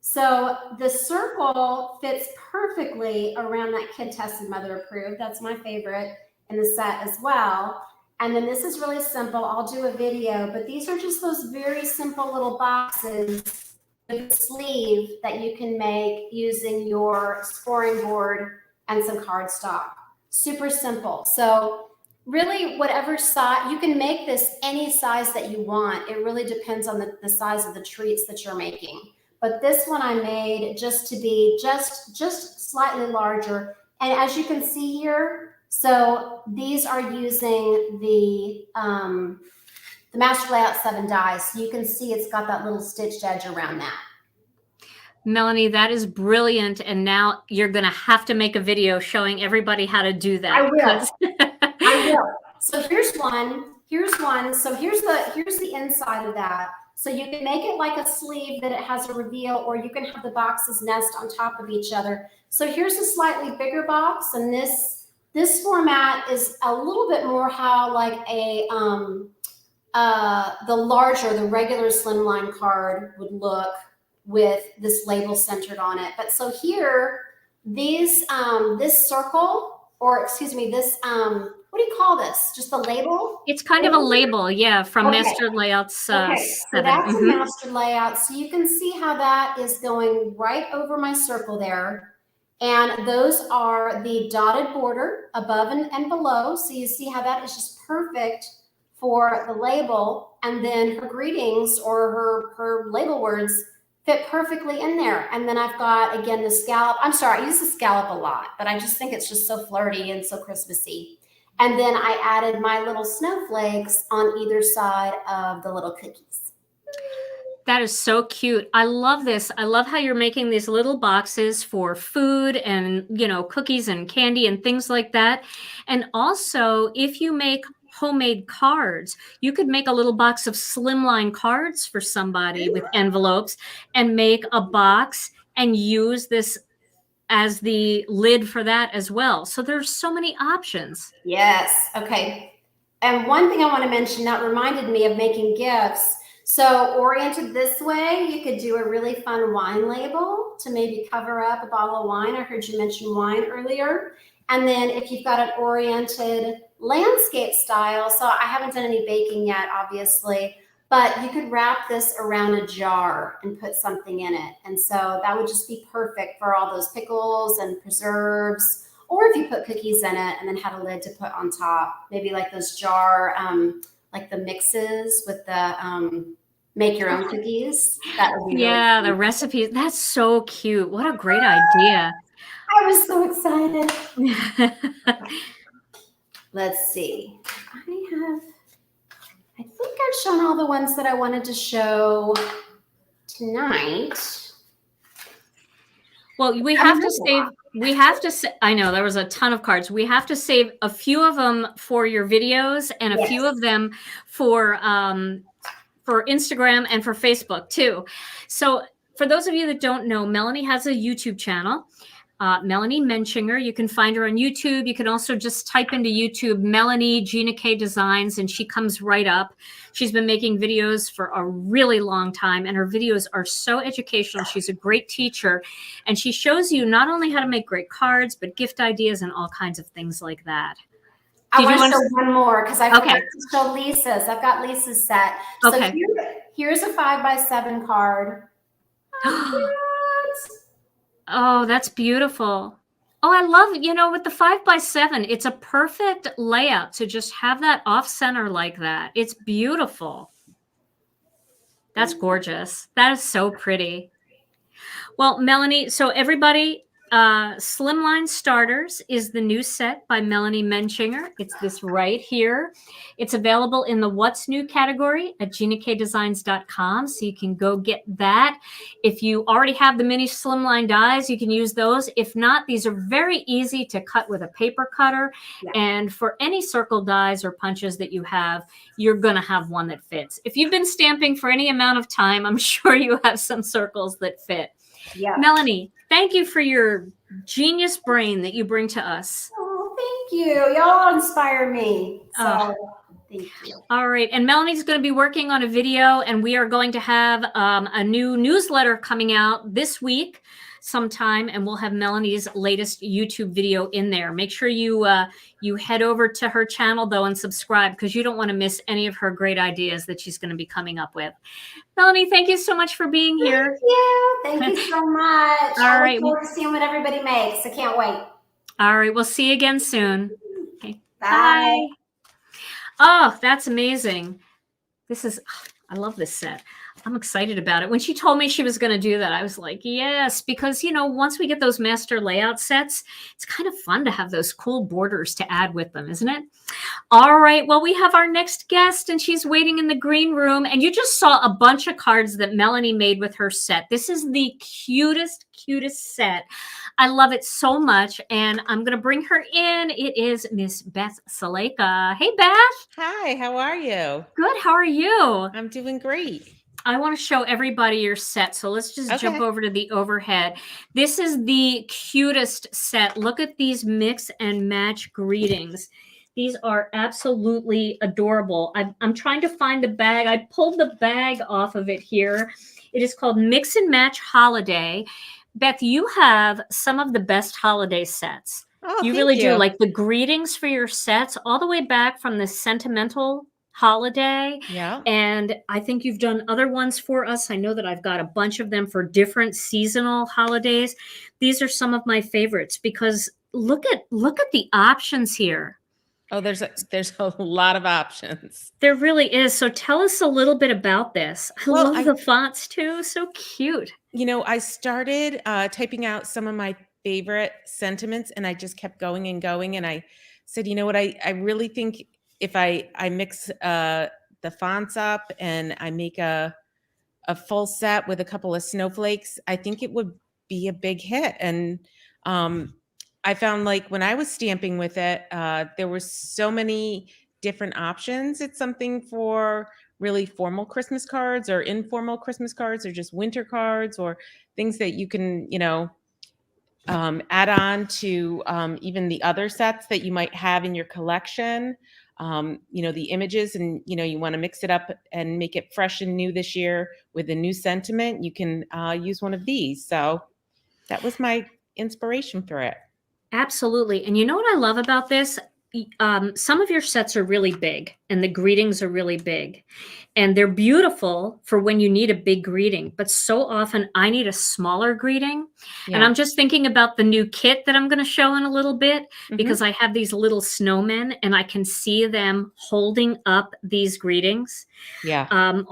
So the circle fits perfectly around that kid tested, mother approved. That's my favorite in the set as well. And then this is really simple. I'll do a video, but these are just those very simple little boxes with a sleeve that you can make using your scoring board and some cardstock. Super simple. So really whatever size, you can make this any size that you want. It really depends on the size of the treats that you're making. But this one I made just to be just slightly larger. And as you can see here, so these are using the Master Layout 7 dies. So you can see it's got that little stitched edge around that. Melanie, that is brilliant. And now you're going to have to make a video showing everybody how to do that. I will. I will. So here's one. So here's the inside of that. So you can make it like a sleeve that it has a reveal, or you can have the boxes nest on top of each other. So here's a slightly bigger box, and this format is a little bit more how like a the regular slimline card would look with this label centered on it. But so here, this circle, or excuse me, this what do you call this? Just the label? It's kind of a label, yeah, from Okay. Master Layouts 7. So that's a master layout. So you can see how that is going right over my circle there. And those are the dotted border above and below. So you see how that is just perfect for the label. And then her greetings or her label words fit perfectly in there. And then I've got, again, the scallop. I'm sorry, I use the scallop a lot, but I just think it's just so flirty and so Christmassy. And then I added my little snowflakes on either side of the little cookies. That is so cute. I love this. I love how you're making these little boxes for food and, you know, cookies and candy and things like that. And also, if you make homemade cards, you could make a little box of slimline cards for somebody with envelopes and make a box and use this as the lid for that as well. So there's so many options. Yes. Okay. And one thing I want to mention that reminded me of making gifts. So oriented this way, you could do a really fun wine label to maybe cover up a bottle of wine. I heard you mention wine earlier. And then if you've got an oriented landscape style, so I haven't done any baking yet, obviously, but you could wrap this around a jar and put something in it. And so that would just be perfect for all those pickles and preserves, or if you put cookies in it and then had a lid to put on top, maybe like those jar, like the mixes with the make your own cookies. That would be Yeah, really the recipes. That's so cute. What a great idea. I was so excited. Let's see. I think I've shown all the ones that I wanted to show tonight. Well, we have to save, I know there was a ton of cards. We have to save a few of them for your videos and a few of them for Instagram and for Facebook too. So for those of you that don't know, Melanie has a YouTube channel. Melanie Menchinger. You can find her on YouTube. You can also just type into YouTube Melanie Gina K Designs, and she comes right up. She's been making videos for a really long time, and her videos are so educational. She's a great teacher, and she shows you not only how to make great cards, but gift ideas and all kinds of things like that. I Did you want to want show one more because I Okay. forgot to show Lisa's. I've got Lisa's set. Okay. So here's a 5x7 card. Oh, that's beautiful. Oh, I love, with the 5x7, it's a perfect layout to just have that off center like that. It's beautiful. That's gorgeous. That is so pretty. Well, Melanie, so everybody, Slimline Starters is the new set by Melanie Menchinger. It's this right here. It's available in the What's New category at ginakdesigns.com, so you can go get that. If you already have the mini Slimline dies, you can use those. If not, these are very easy to cut with a paper cutter. Yeah. And for any circle dies or punches that you have, you're going to have one that fits. If you've been stamping for any amount of time, I'm sure you have some circles that fit. Yeah. Melanie, thank you for your genius brain that you bring to us. Oh, thank you. Y'all inspire me. So thank you. All right. And Melanie's going to be working on a video, and we are going to have a new newsletter coming out this week sometime, and we'll have Melanie's latest YouTube video in there. Make sure you head over to her channel, though, and subscribe, because you don't want to miss any of her great ideas that she's going to be coming up with. Melanie, thank you so much for being here. Thank you so much. All right. I look forward to seeing what everybody makes. I can't wait. All right. We'll see you again soon. Okay. Bye. Oh, that's amazing. I love this set. I'm excited about it. When she told me she was going to do that, I was like, yes, because, once we get those master layout sets, it's kind of fun to have those cool borders to add with them, isn't it? All right. Well, we have our next guest, and she's waiting in the green room. And you just saw a bunch of cards that Melanie made with her set. This is the cutest set. I love it so much. And I'm going to bring her in. It is Miss Beth Saleka. Hey, Beth. Hi, how are you? Good. How are you? I'm doing great. I want to show everybody your set. So let's just jump over to the overhead. This is the cutest set. Look at these mix and match greetings. These are absolutely adorable. I'm trying to find the bag. I pulled the bag off of it here. It is called Mix and Match Holiday. Beth, you have some of the best holiday sets. Oh, you thank really do. you. Like the greetings for your sets all the way back from the sentimental holiday. Yeah. And I think you've done other ones for us. I know that I've got a bunch of them for different seasonal holidays. These are some of my favorites because look at the options here. Oh, there's a lot of options. There really is. So tell us a little bit about this. I love the fonts too. So cute. I started typing out some of my favorite sentiments, and I just kept going and going. And I said, you know what? I really think if I mix the fonts up and I make a full set with a couple of snowflakes, I think it would be a big hit. And I found like when I was stamping with it, there were so many different options. It's something for really formal Christmas cards or informal Christmas cards or just winter cards or things that you can, add on to even the other sets that you might have in your collection. The images and, you want to mix it up and make it fresh and new this year with a new sentiment. You can use one of these. So that was my inspiration for it. Absolutely. And you know what I love about this? Some of your sets are really big and the greetings are really big and they're beautiful for when you need a big greeting. But so often I need a smaller greeting. Yeah. And I'm just thinking about the new kit that I'm going to show in a little bit because I have these little snowmen and I can see them holding up these greetings. Yeah.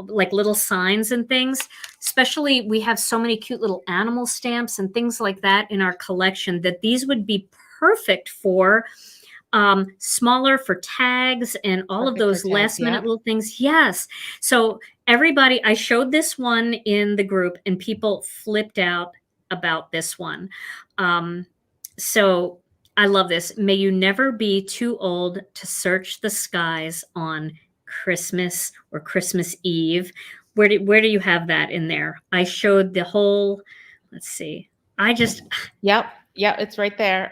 Like little signs and things. Especially we have so many cute little animal stamps and things like that in our collection that these would be perfect for smaller for tags and all of those last minute little things. Yes. So everybody, I showed this one in the group and people flipped out about this one. So I love this. May you never be too old to search the skies on Christmas or Christmas Eve. Where do you have that in there? I showed the whole, let's see. Yep. Yeah, it's right there.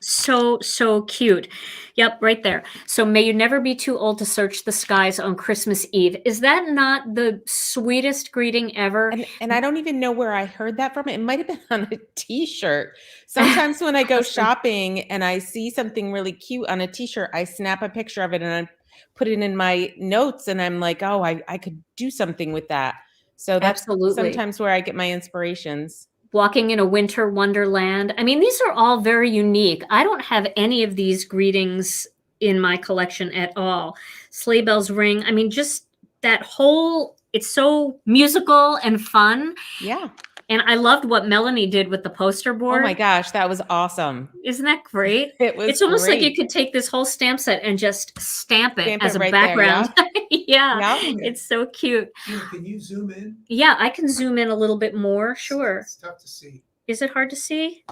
So cute. Yep, right there. So may you never be too old to search the skies on Christmas Eve. Is that not the sweetest greeting ever? And I don't even know where I heard that from. It might have been on a t-shirt. Sometimes when I go Awesome. shopping and I see something really cute on a t-shirt, I snap a picture of it and I put it in my notes and I'm like, oh, I could do something with that. So that's Absolutely. sometimes where I get my inspirations. Walking in a winter wonderland. I mean, these are all very unique. I don't have any of these greetings in my collection at all. Sleigh bells ring. I mean, just that whole, it's so musical and fun. Yeah. And I loved what Melanie did with the poster board. Oh my gosh, that was awesome. Isn't that great? It was It's almost like great. you could take this whole stamp set and just stamp it as a right there, background. Yeah, Yeah. it's so cute. Can you zoom in? Yeah, I can zoom in a little bit more. Sure. It's tough to see. Is it hard to see?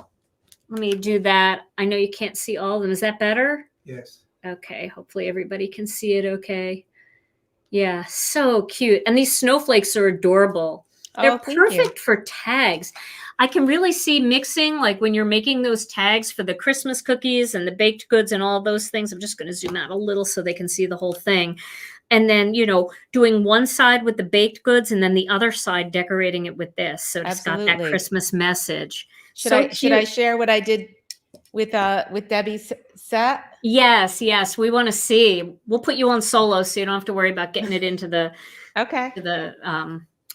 Let me do that. I know you can't see all of them. Is that better? Yes. Okay, hopefully everybody can see it okay. Yeah, so cute. And these snowflakes are adorable. They're Oh, thank you. perfect for tags. I can really see mixing, like when you're making those tags for the Christmas cookies and the baked goods and all those things. I'm just going to zoom out a little so they can see the whole thing. And then, doing one side with the baked goods and then the other side decorating it with this. So it's got that Absolutely. Christmas message. Should So I cute. share what I did with Debbie's set? Yes, we want to see. We'll put you on solo so you don't have to worry about getting it into the Okay.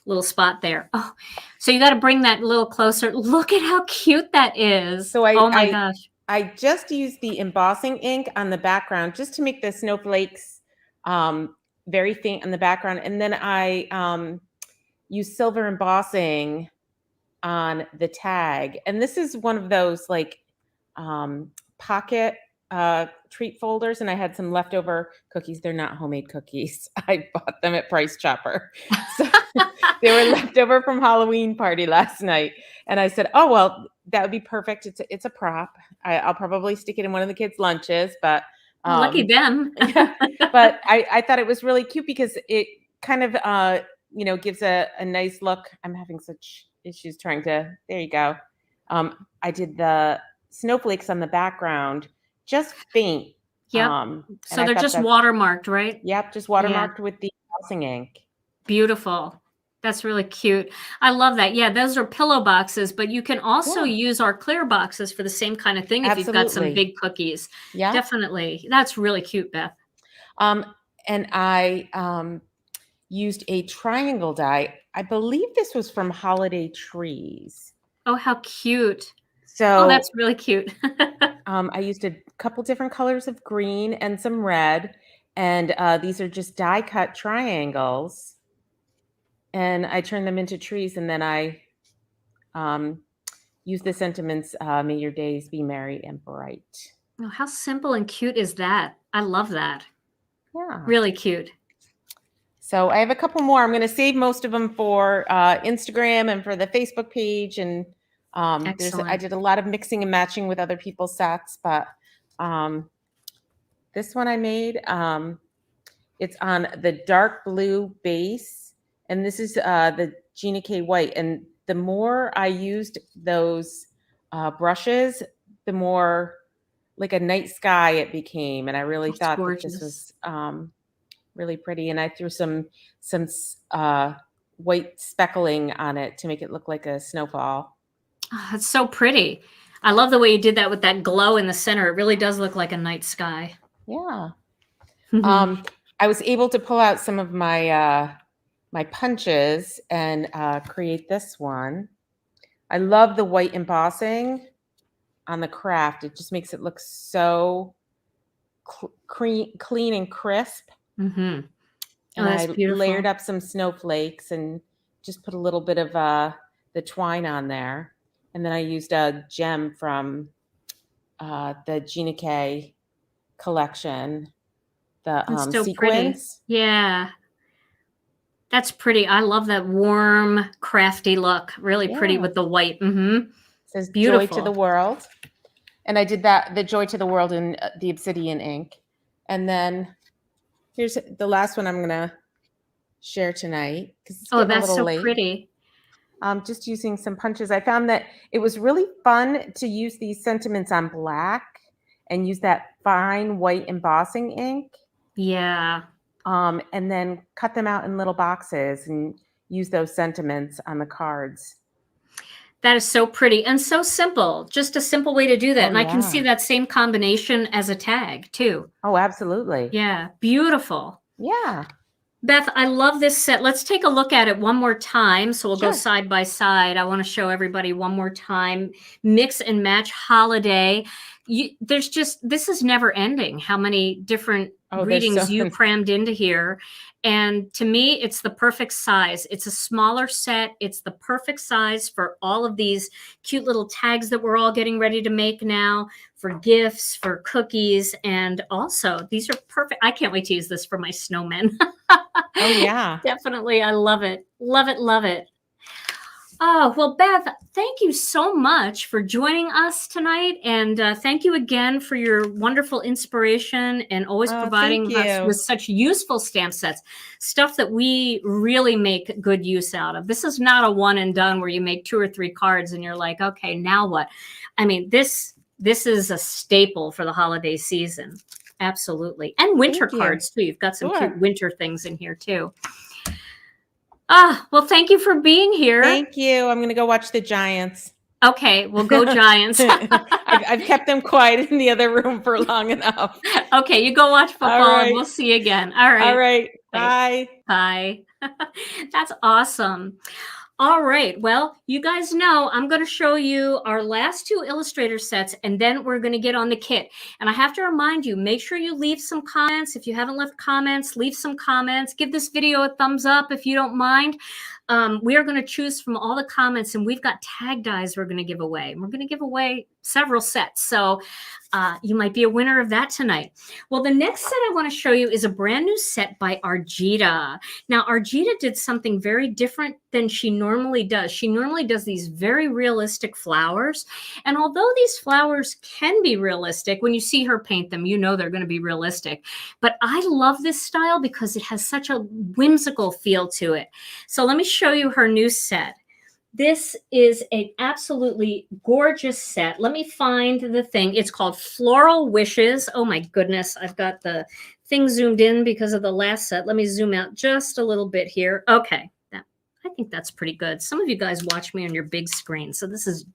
little spot there. Oh, so you got to bring that a little closer. Look at how cute that is. So oh my gosh. I just used the embossing ink on the background just to make the snowflakes very faint on the background. And then I used silver embossing on the tag. And this is one of those like pocket treat folders. And I had some leftover cookies. They're not homemade cookies. I bought them at Price Chopper. So they were left over from Halloween party last night. And I said, oh, well, that would be perfect. It's a prop. I'll probably stick it in one of the kids' lunches, but Lucky them. yeah, but I thought it was really cute because it kind of, gives a nice look. I'm having such issues trying to, there you go. I did the snowflakes on the background, just faint. Yep. So they're just watermarked, right? Yep. Just watermarked with the embossing ink. Beautiful. That's really cute. I love that. Yeah, those are pillow boxes, but you can also use our clear boxes for the same kind of thing if you've got some big cookies. Yeah. Definitely. That's really cute, Beth. And I used a triangle die. I believe this was from Holiday Trees. Oh, how cute. So that's really cute. I used a couple different colors of green and some red. And these are just die cut triangles. And I turned them into trees, and then I use the sentiments, may your days be merry and bright. Oh, how simple and cute is that? I love that. Yeah. Really cute. So I have a couple more. I'm going to save most of them for Instagram and for the Facebook page. And I did a lot of mixing and matching with other people's sets, but this one I made, it's on the dark blue base. And this is the Gina K white. And the more I used those brushes, the more like a night sky it became. And I really thought that this was really pretty. And I threw some white speckling on it to make it look like a snowfall. Oh, that's so pretty. I love the way you did that with that glow in the center. It really does look like a night sky. Yeah. I was able to pull out some of my my punches and create this one. I love the white embossing on the craft. It just makes it look so clean and crisp. Mm-hmm. And that's I beautiful. layered up some snowflakes and just put a little bit of the twine on there. And then I used a gem from the Gina K collection, the so sequins. Pretty. Yeah. That's pretty. I love that warm, crafty look. Really pretty with the white. Mm-hmm. It says beautiful. Joy to the World. And I did the Joy to the World in the obsidian ink. And then here's the last one I'm going to share tonight. Oh, that's so pretty. just using some punches. I found that it was really fun to use these sentiments on black and use that fine white embossing ink. Yeah. And then cut them out in little boxes and use those sentiments on the cards. That is so pretty and so simple. Just a simple way to do that. Oh, and I can see yeah. that same combination as a tag too. Oh, absolutely. Yeah. Beautiful. Yeah. Beth, I love this set. Let's take a look at it one more time. So we'll go Sure. side by side. I want to show everybody one more time. Mix and match holiday. This is never ending. How many different readings you crammed into here. And to me, it's the perfect size. It's a smaller set. It's the perfect size for all of these cute little tags that we're all getting ready to make now, for gifts, for cookies. And also, these are perfect. I can't wait to use this for my snowmen. Oh, yeah. Definitely. I love it. Love it. Love it. Oh, well, Beth, thank you so much for joining us tonight. And thank you again for your wonderful inspiration and always providing us with such useful stamp sets, stuff that we really make good use out of. This is not a one and done where you make 2 or 3 cards and you're like, okay, now what? I mean, this is a staple for the holiday season. Absolutely. And winter cards too. You've got some cute winter things in here too. Well, thank you for being here. Thank you. I'm going to go watch the Giants. Okay, we'll go Giants. I've kept them quiet in the other room for long enough. Okay, you go watch football and we'll see you again. All right. All right. Bye. Bye. That's awesome. All right. Well, you guys know I'm going to show you our last 2 illustrator sets, and then we're going to get on the kit. And I have to remind you, make sure you leave some comments. If you haven't left comments, leave some comments. Give this video a thumbs up if you don't mind. We are going to choose from all the comments, and we've got tag dies we're going to give away. We're going to give away several sets. So you might be a winner of that tonight. Well, the next set I want to show you is a brand new set by Argita. Now, Argita did something very different than she normally does. She normally does these very realistic flowers. And although these flowers can be realistic, when you see her paint them, you know they're going to be realistic. But I love this style because it has such a whimsical feel to it. So let me show you her new set. This is an absolutely gorgeous set. Let me find the thing. It's called Floral Wishes. Oh my goodness, I've got the thing zoomed in because of the last set. Let me zoom out just a little bit here. Okay, I think that's pretty good. Some of you guys watch me on your big screen. So this is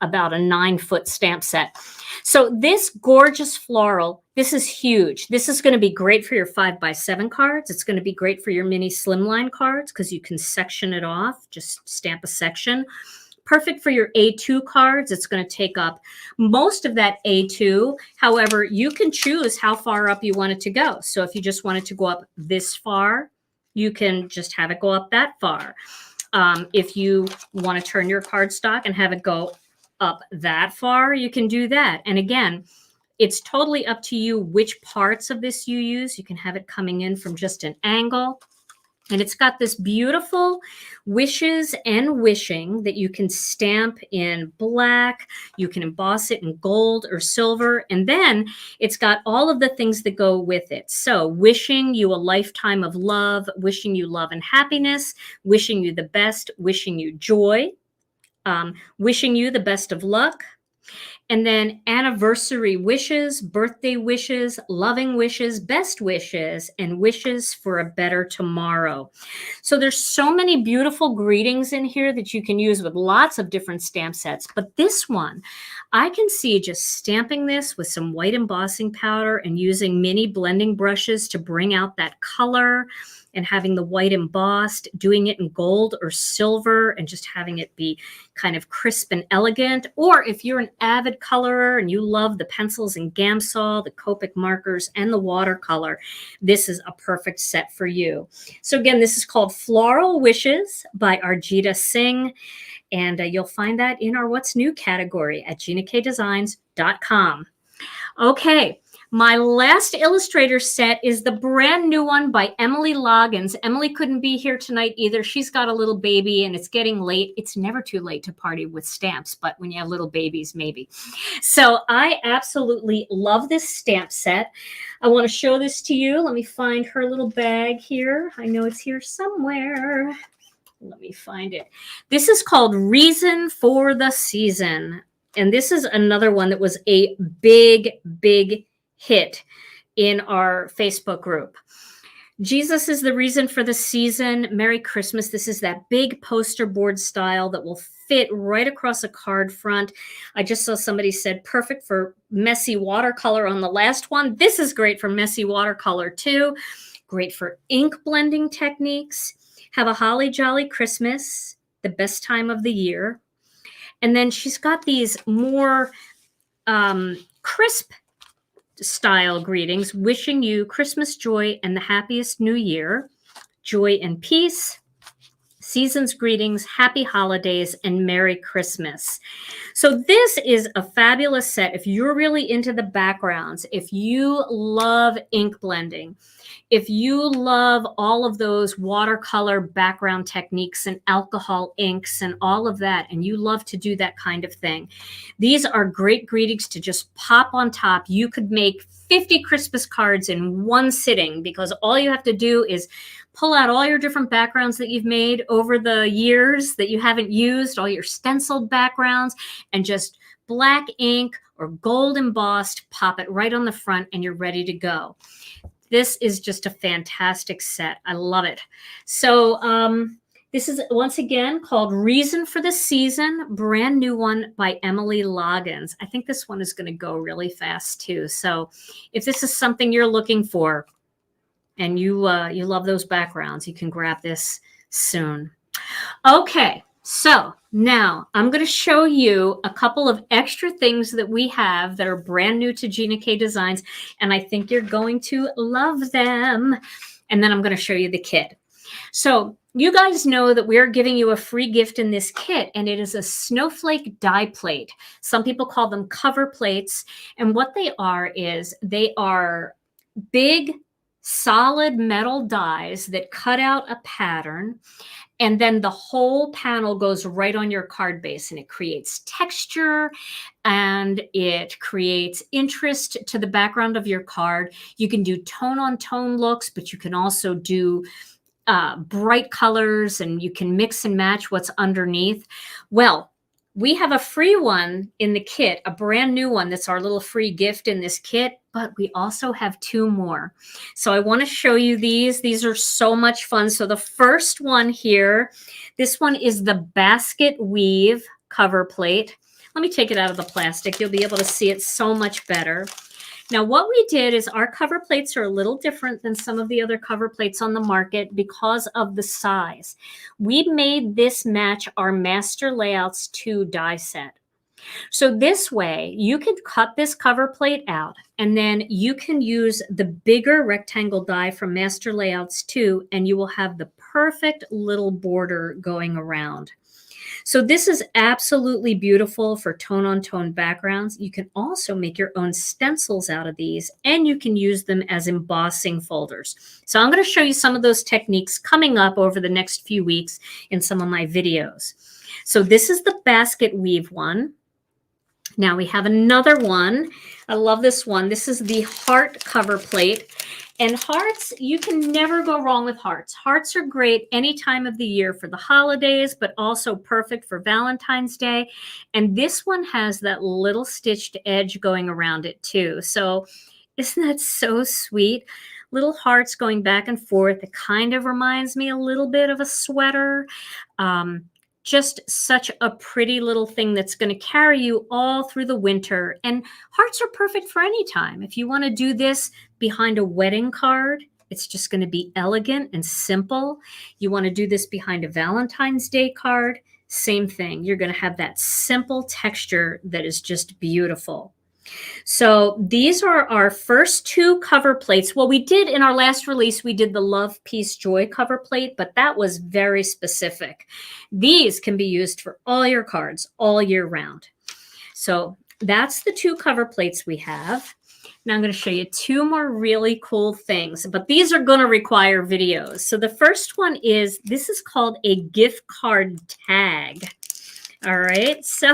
about a 9-foot stamp set. So this gorgeous floral, this is huge. This is going to be great for your 5x7 cards. It's going to be great for your mini slimline cards because you can section it off, just stamp a section. Perfect for your A2 cards. It's going to take up most of that A2. However, you can choose how far up you want it to go. So if you just want it to go up this far, you can just have it go up that far. If you want to turn your cardstock and have it go up that far, you can do that. And again, it's totally up to you which parts of this you use. You can have it coming in from just an angle. And it's got this beautiful wishes and wishing that you can stamp in black. You can emboss it in gold or silver. And then it's got all of the things that go with it. So wishing you a lifetime of love, wishing you love and happiness, wishing you the best, wishing you joy, wishing you the best of luck. And then anniversary wishes, birthday wishes, loving wishes, best wishes, and wishes for a better tomorrow. So there's so many beautiful greetings in here that you can use with lots of different stamp sets. But this one, I can see just stamping this with some white embossing powder and using mini blending brushes to bring out that color and having the white embossed, doing it in gold or silver and just having it be kind of crisp and elegant. Or if you're an avid colorer and you love the pencils and Gamsol, the Copic markers, and the watercolor, this is a perfect set for you. So again, this is called Floral Wishes by Argita Singh. And you'll find that in our What's New category at GinaKDesigns.com. Okay. My last illustrator set is the brand new one by Emily Loggins. Emily couldn't be here tonight either. She's got a little baby and it's getting late. It's never too late to party with stamps, but when you have little babies, maybe. So I absolutely love this stamp set. I want to show this to you. Let me find her little bag here. I know it's here somewhere. Let me find it. This is called Reason for the Season. And this is another one that was a big, big hit in our Facebook group. Jesus is the reason for the season. Merry Christmas. This is that big poster board style that will fit right across a card front. I just saw somebody said perfect for messy watercolor on the last one. This is great for messy watercolor too. Great for ink blending techniques. Have a holly jolly Christmas, the best time of the year. And then she's got these more crisp style greetings, wishing you Christmas joy and the happiest new year, joy and peace, season's greetings, happy holidays, and Merry Christmas. So this is a fabulous set. If you're really into the backgrounds, if you love ink blending, if you love all of those watercolor background techniques and alcohol inks and all of that, and you love to do that kind of thing, these are great greetings to just pop on top. You could make 50 Christmas cards in one sitting because all you have to do is pull out all your different backgrounds that you've made over the years that you haven't used, all your stenciled backgrounds, and just black ink or gold embossed, pop it right on the front, and you're ready to go. This is just a fantastic set. I love it. So this is once again called Reason for the Season, brand new one by Emily Loggins. I think this one is going to go really fast too. So if this is something you're looking for and you love those backgrounds, you can grab this soon. Okay. So now I'm going to show you a couple of extra things that we have that are brand new to Gina K Designs, and I think you're going to love them. And then I'm going to show you the kit. So you guys know that we're giving you a free gift in this kit, and it is a Snowflake Die Plate. Some people call them cover plates, and what they are is they are big, solid metal dies that cut out a pattern. And then the whole panel goes right on your card base, and it creates texture and it creates interest to the background of your card. You can do tone on tone looks, but you can also do bright colors, and you can mix and match what's underneath. Well, we have a free one in the kit, a brand new one that's our little free gift in this kit, but we also have two more. So I want to show you these. These are so much fun. So the first one here, this one is the basket weave cover plate. Let me take it out of the plastic. You'll be able to see it so much better. Now, what we did is our cover plates are a little different than some of the other cover plates on the market because of the size. We made this match our Master Layouts 2 die set. So this way, you can cut this cover plate out, and then you can use the bigger rectangle die from Master Layouts 2, and you will have the perfect little border going around. So this is absolutely beautiful for tone-on-tone backgrounds. You can also make your own stencils out of these, and you can use them as embossing folders. So I'm going to show you some of those techniques coming up over the next few weeks in some of my videos. So this is the basket weave one. Now we have another one. I love this one. This is the heart cover plate. And hearts, you can never go wrong with hearts. Hearts are great any time of the year for the holidays, but also perfect for Valentine's Day. And this one has that little stitched edge going around it too. So isn't that so sweet? Little hearts going back and forth. It kind of reminds me a little bit of a sweater. Just such a pretty little thing that's going to carry you all through the winter. And hearts are perfect for any time. If you want to do this behind a wedding card, it's just going to be elegant and simple. You want to do this behind a Valentine's Day card, same thing. You're going to have that simple texture that is just beautiful. So these are our first two cover plates. Well, we did in our last release, we did the Love, Peace, Joy cover plate, but that was very specific. These can be used for all your cards all year round. So that's the two cover plates we have. Now I'm going to show you two more really cool things, but these are going to require videos. So the first one is, this is called a gift card tag. All right, so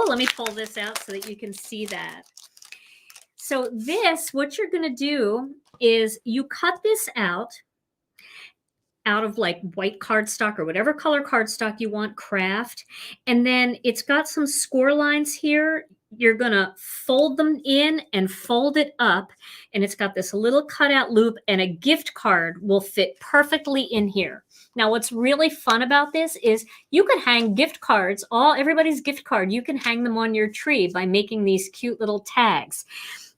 let me pull this out so that you can see that. So this, what you're going to do is you cut this out out of like white cardstock or whatever color cardstock you want, craft. And then it's got some score lines here. You're going to fold them in and fold it up. And it's got this little cutout loop, and a gift card will fit perfectly in here. Now, what's really fun about this is you can hang gift cards, everybody's gift card. You can hang them on your tree by making these cute little tags.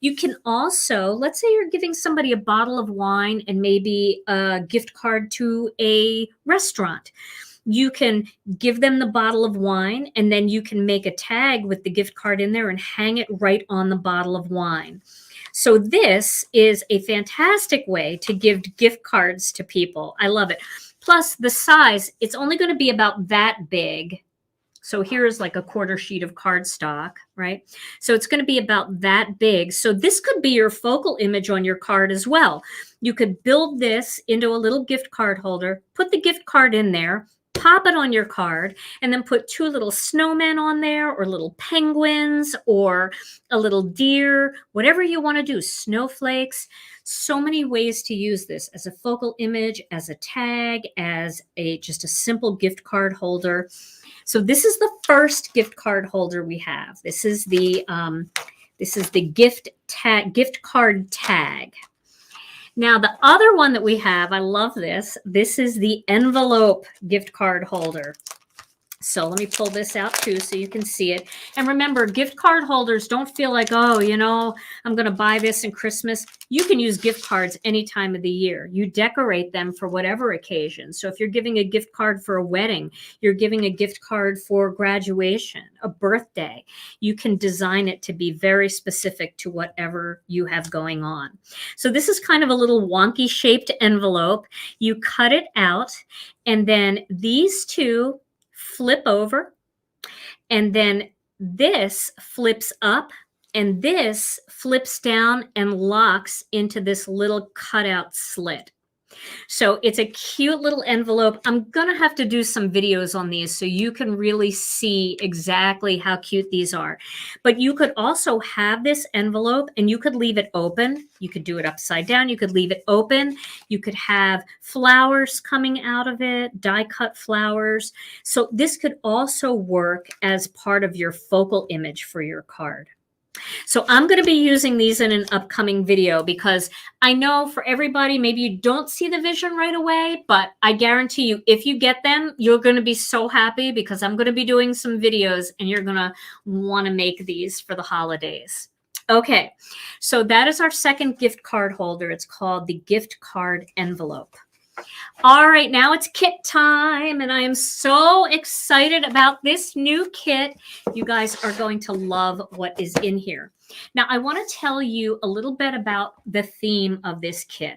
You can also, let's say you're giving somebody a bottle of wine and maybe a gift card to a restaurant. You can give them the bottle of wine, and then you can make a tag with the gift card in there and hang it right on the bottle of wine. So this is a fantastic way to give gift cards to people. I love it. Plus the size, it's only going to be about that big. So here's like a quarter sheet of cardstock, right? So it's going to be about that big. So this could be your focal image on your card as well. You could build this into a little gift card holder, put the gift card in there, pop it on your card, and then put 2 little snowmen on there, or little penguins, or a little deer, whatever you want to do, snowflakes. So many ways to use this as a focal image, as a tag, as just a simple gift card holder. So this is the first gift card holder we have. This is the gift card tag. Now, the other one that we have, I love this. This is the envelope gift card holder. So let me pull this out too so you can see it. And remember, gift card holders, don't feel like, oh, you know, I'm going to buy this in Christmas. You can use gift cards any time of the year. You decorate them for whatever occasion. So if you're giving a gift card for a wedding, you're giving a gift card for graduation, a birthday, you can design it to be very specific to whatever you have going on. So this is kind of a little wonky shaped envelope. You cut it out, and then these two flip over, and then this flips up, and this flips down and locks into this little cutout slit. So it's a cute little envelope. I'm gonna have to do some videos on these so you can really see exactly how cute these are. But you could also have this envelope and you could leave it open. You could do it upside down. You could leave it open. You could have flowers coming out of it, die cut flowers. So this could also work as part of your focal image for your card. So I'm going to be using these in an upcoming video, because I know for everybody, maybe you don't see the vision right away, but I guarantee you, if you get them, you're going to be so happy, because I'm going to be doing some videos and you're going to want to make these for the holidays. Okay, so that is our second gift card holder. It's called the gift card envelope. All right, now it's kit time, and I am so excited about this new kit. You guys are going to love what is in here. Now, I want to tell you a little bit about the theme of this kit.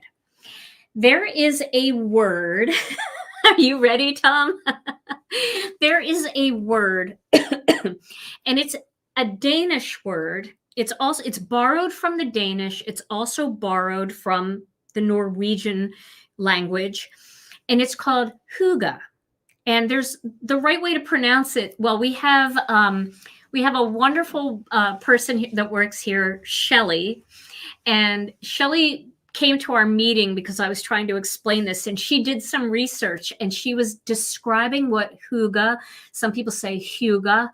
There is a word. Are you ready, Tom? There is a word, and it's a Danish word. It's borrowed from the Danish. It's also borrowed from the Norwegian language, and it's called Hygge. And there's the right way to pronounce it. Well, we have a wonderful person that works here, Shelly, and Shelly came to our meeting because I was trying to explain this, and she did some research, and she was describing what Hygge, some people say Hygge,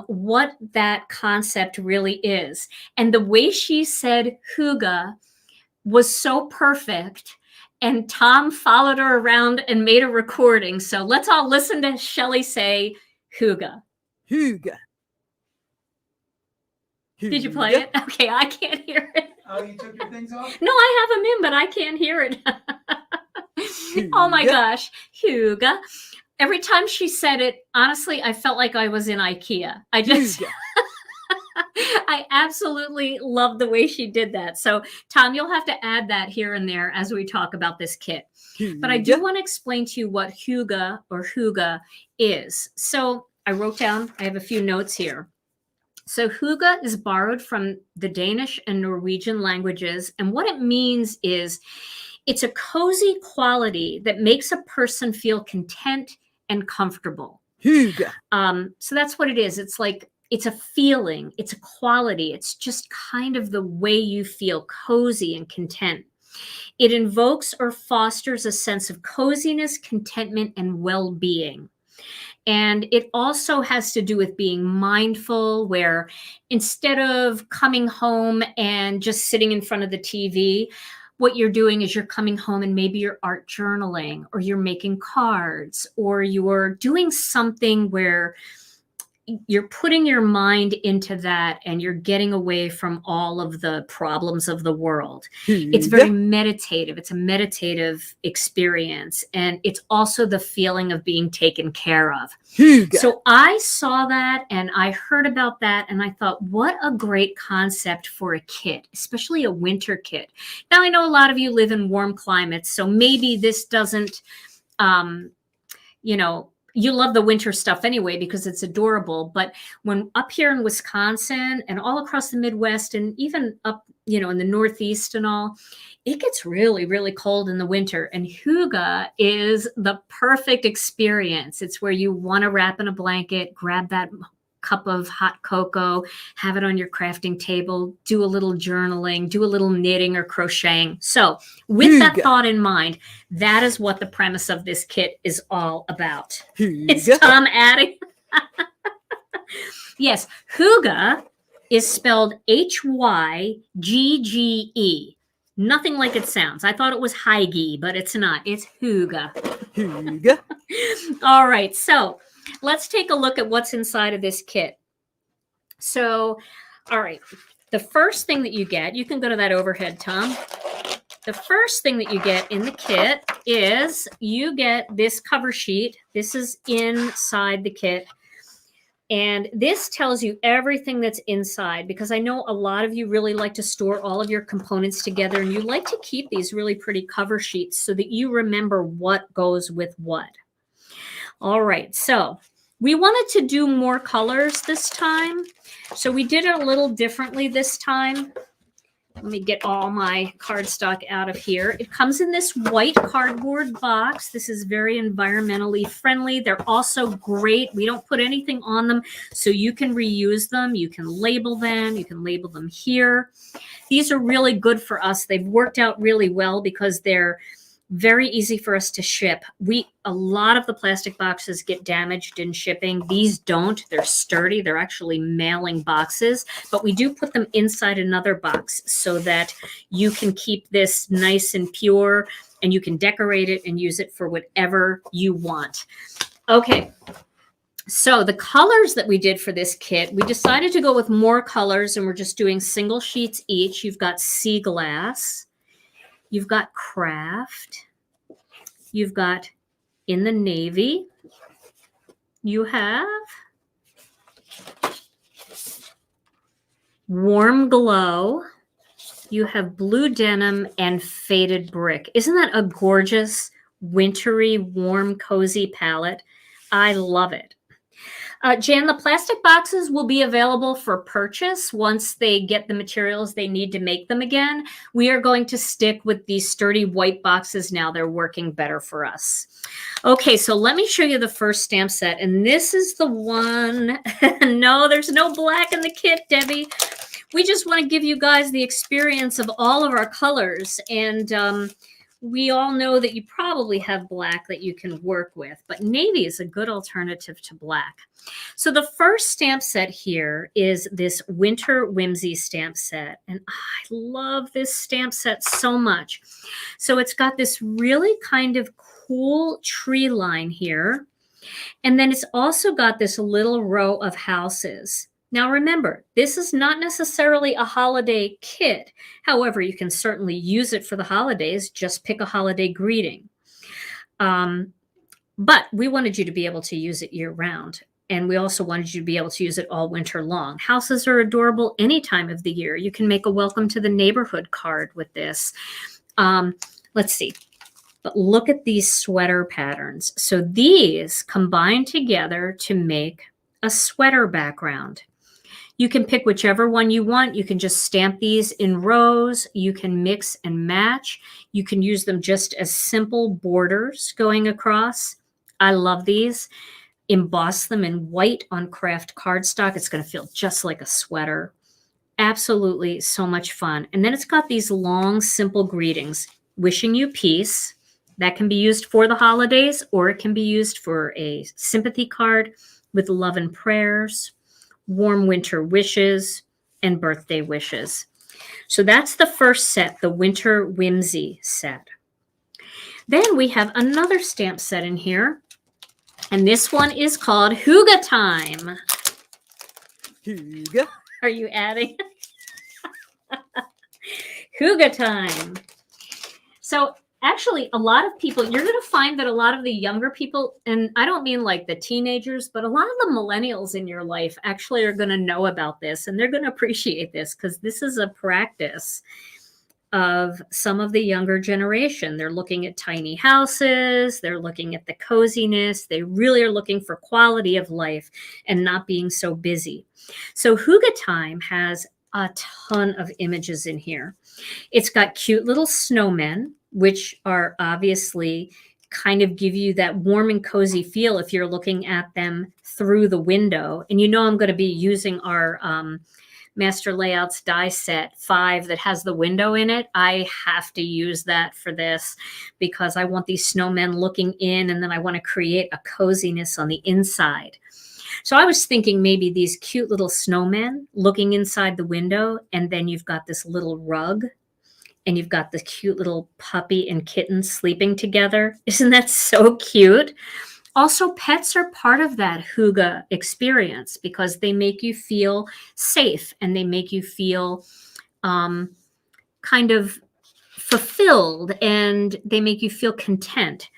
what that concept really is. And the way she said Hygge was so perfect. And Tom followed her around and made a recording. So let's all listen to Shelly say Hygge. Hygge. Did you play it? Okay, I can't hear it. Oh, you took your things off? No, I have them in, but I can't hear it. Oh my gosh, Hygge. Every time she said it, honestly, I felt like I was in IKEA. I absolutely love the way she did that. So, Tom, you'll have to add that here and there as we talk about this kit. But I do want to explain to you what Hygge or Hygge is. So I wrote down, I have a few notes here. So Hygge is borrowed from the Danish and Norwegian languages. And what it means is it's a cozy quality that makes a person feel content and comfortable. Hygge. So that's what it is. It's like, it's a feeling, it's a quality. It's just kind of the way you feel cozy and content. It invokes or fosters a sense of coziness, contentment, and well-being. And it also has to do with being mindful, where instead of coming home and just sitting in front of the TV, what you're doing is you're coming home and maybe you're art journaling, or you're making cards, or you're doing something where you're putting your mind into that and you're getting away from all of the problems of the world. It's very meditative. It's a meditative experience. And it's also the feeling of being taken care of. So I saw that and I heard about that and I thought, what a great concept for a kit, especially a winter kit. Now, I know a lot of you live in warm climates, so maybe this doesn't, you love the winter stuff anyway because it's adorable. But when up here in Wisconsin and all across the Midwest and even up, in the Northeast and all, it gets really, really cold in the winter. And Hygge is the perfect experience. It's where you want to wrap in a blanket, grab that cup of hot cocoa, have it on your crafting table, do a little journaling, do a little knitting or crocheting. So with that thought in mind, that is what the premise of this kit is all about. It's Tom adding. Yes, Hygge is spelled Hygge. Nothing like it sounds. I thought it was Hygge, but it's not. It's Hygge. All right, so let's take a look at what's inside of this kit. So, all right, the first thing that you get, you can go to that overhead, Tom. The first thing that you get in the kit is you get this cover sheet. This is inside the kit. And this tells you everything that's inside, because I know a lot of you really like to store all of your components together, and you like to keep these really pretty cover sheets so that you remember what goes with what. All right, so we wanted to do more colors this time. So we did it a little differently this time. Let me get all my cardstock out of here. It comes in this white cardboard box. This is very environmentally friendly. They're also great. We don't put anything on them, so you can reuse them. You can label them. You can label them here. These are really good for us. They've worked out really well because they're very easy for us to ship. A lot of the plastic boxes get damaged in shipping. These don't. They're sturdy. They're actually mailing boxes, but we do put them inside another box so that you can keep this nice and pure, and you can decorate it and use it for whatever you want. Okay. So the colors that we did for this kit, we decided to go with more colors, and we're just doing single sheets each. You've got sea glass. You've got craft. You've got in the navy. You have warm glow. You have blue denim and faded brick. Isn't that a gorgeous, wintry, warm, cozy palette? I love it. Jan, the plastic boxes will be available for purchase once they get the materials they need to make them again. We are going to stick with these sturdy white boxes now. They're working better for us. Okay, so let me show you the first stamp set. And this is the one. No, there's no black in the kit, Debbie. We just want to give you guys the experience of all of our colors. And we all know that you probably have black that you can work with, but navy is a good alternative to black. So the first stamp set here is this Winter Whimsy stamp set. And I love this stamp set so much. So it's got this really kind of cool tree line here. And then it's also got this little row of houses. Now remember, this is not necessarily a holiday kit. However, you can certainly use it for the holidays. Just pick a holiday greeting. But we wanted you to be able to use it year round. And we also wanted you to be able to use it all winter long. Houses are adorable any time of the year. You can make a welcome to the neighborhood card with this. Let's see. But look at these sweater patterns. So these combine together to make a sweater background. You can pick whichever one you want. You can just stamp these in rows. You can mix and match. You can use them just as simple borders going across. I love these. Emboss them in white on craft cardstock. It's going to feel just like a sweater. Absolutely so much fun. And then it's got these long, simple greetings. wishing you peace. That can be used for the holidays, or it can be used for a sympathy card with love and prayers, warm winter wishes, and birthday wishes. So that's the first set, the Winter Whimsy set. Then we have another stamp set in here, and this one is called Hygge Time. Hygge. Are you adding? Hygge Time. So actually, a lot of people, you're going to find that a lot of the younger people, and I don't mean like the teenagers, but a lot of the millennials in your life actually are going to know about this, and they're going to appreciate this because this is a practice of some of the younger generation. They're looking at tiny houses, they're looking at the coziness, they really are looking for quality of life and not being so busy. So Hygge Time has a ton of images in here. It's got cute little snowmen, which are obviously kind of give you that warm and cozy feel if you're looking at them through the window. And you know I'm going to be using our Master Layouts die set 5 that has the window in it. I have to use that for this because I want these snowmen looking in, and then I want to create a coziness on the inside. So I was thinking maybe these cute little snowmen looking inside the window, and then you've got this little rug, and you've got the cute little puppy and kitten sleeping together. Isn't that so cute? Also, pets are part of that Hygge experience because they make you feel safe and they make you feel kind of fulfilled, and they make you feel content.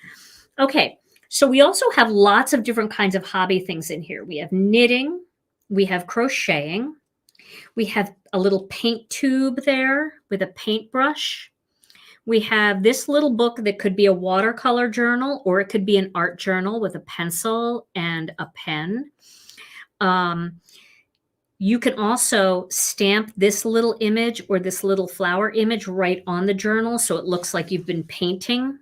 Okay, so we also have lots of different kinds of hobby things in here. We have knitting, we have crocheting, we have a little paint tube there with a paintbrush. We have this little book that could be a watercolor journal, or it could be an art journal with a pencil and a pen. You can also stamp this little image or this little flower image right on the journal so it looks like you've been painting.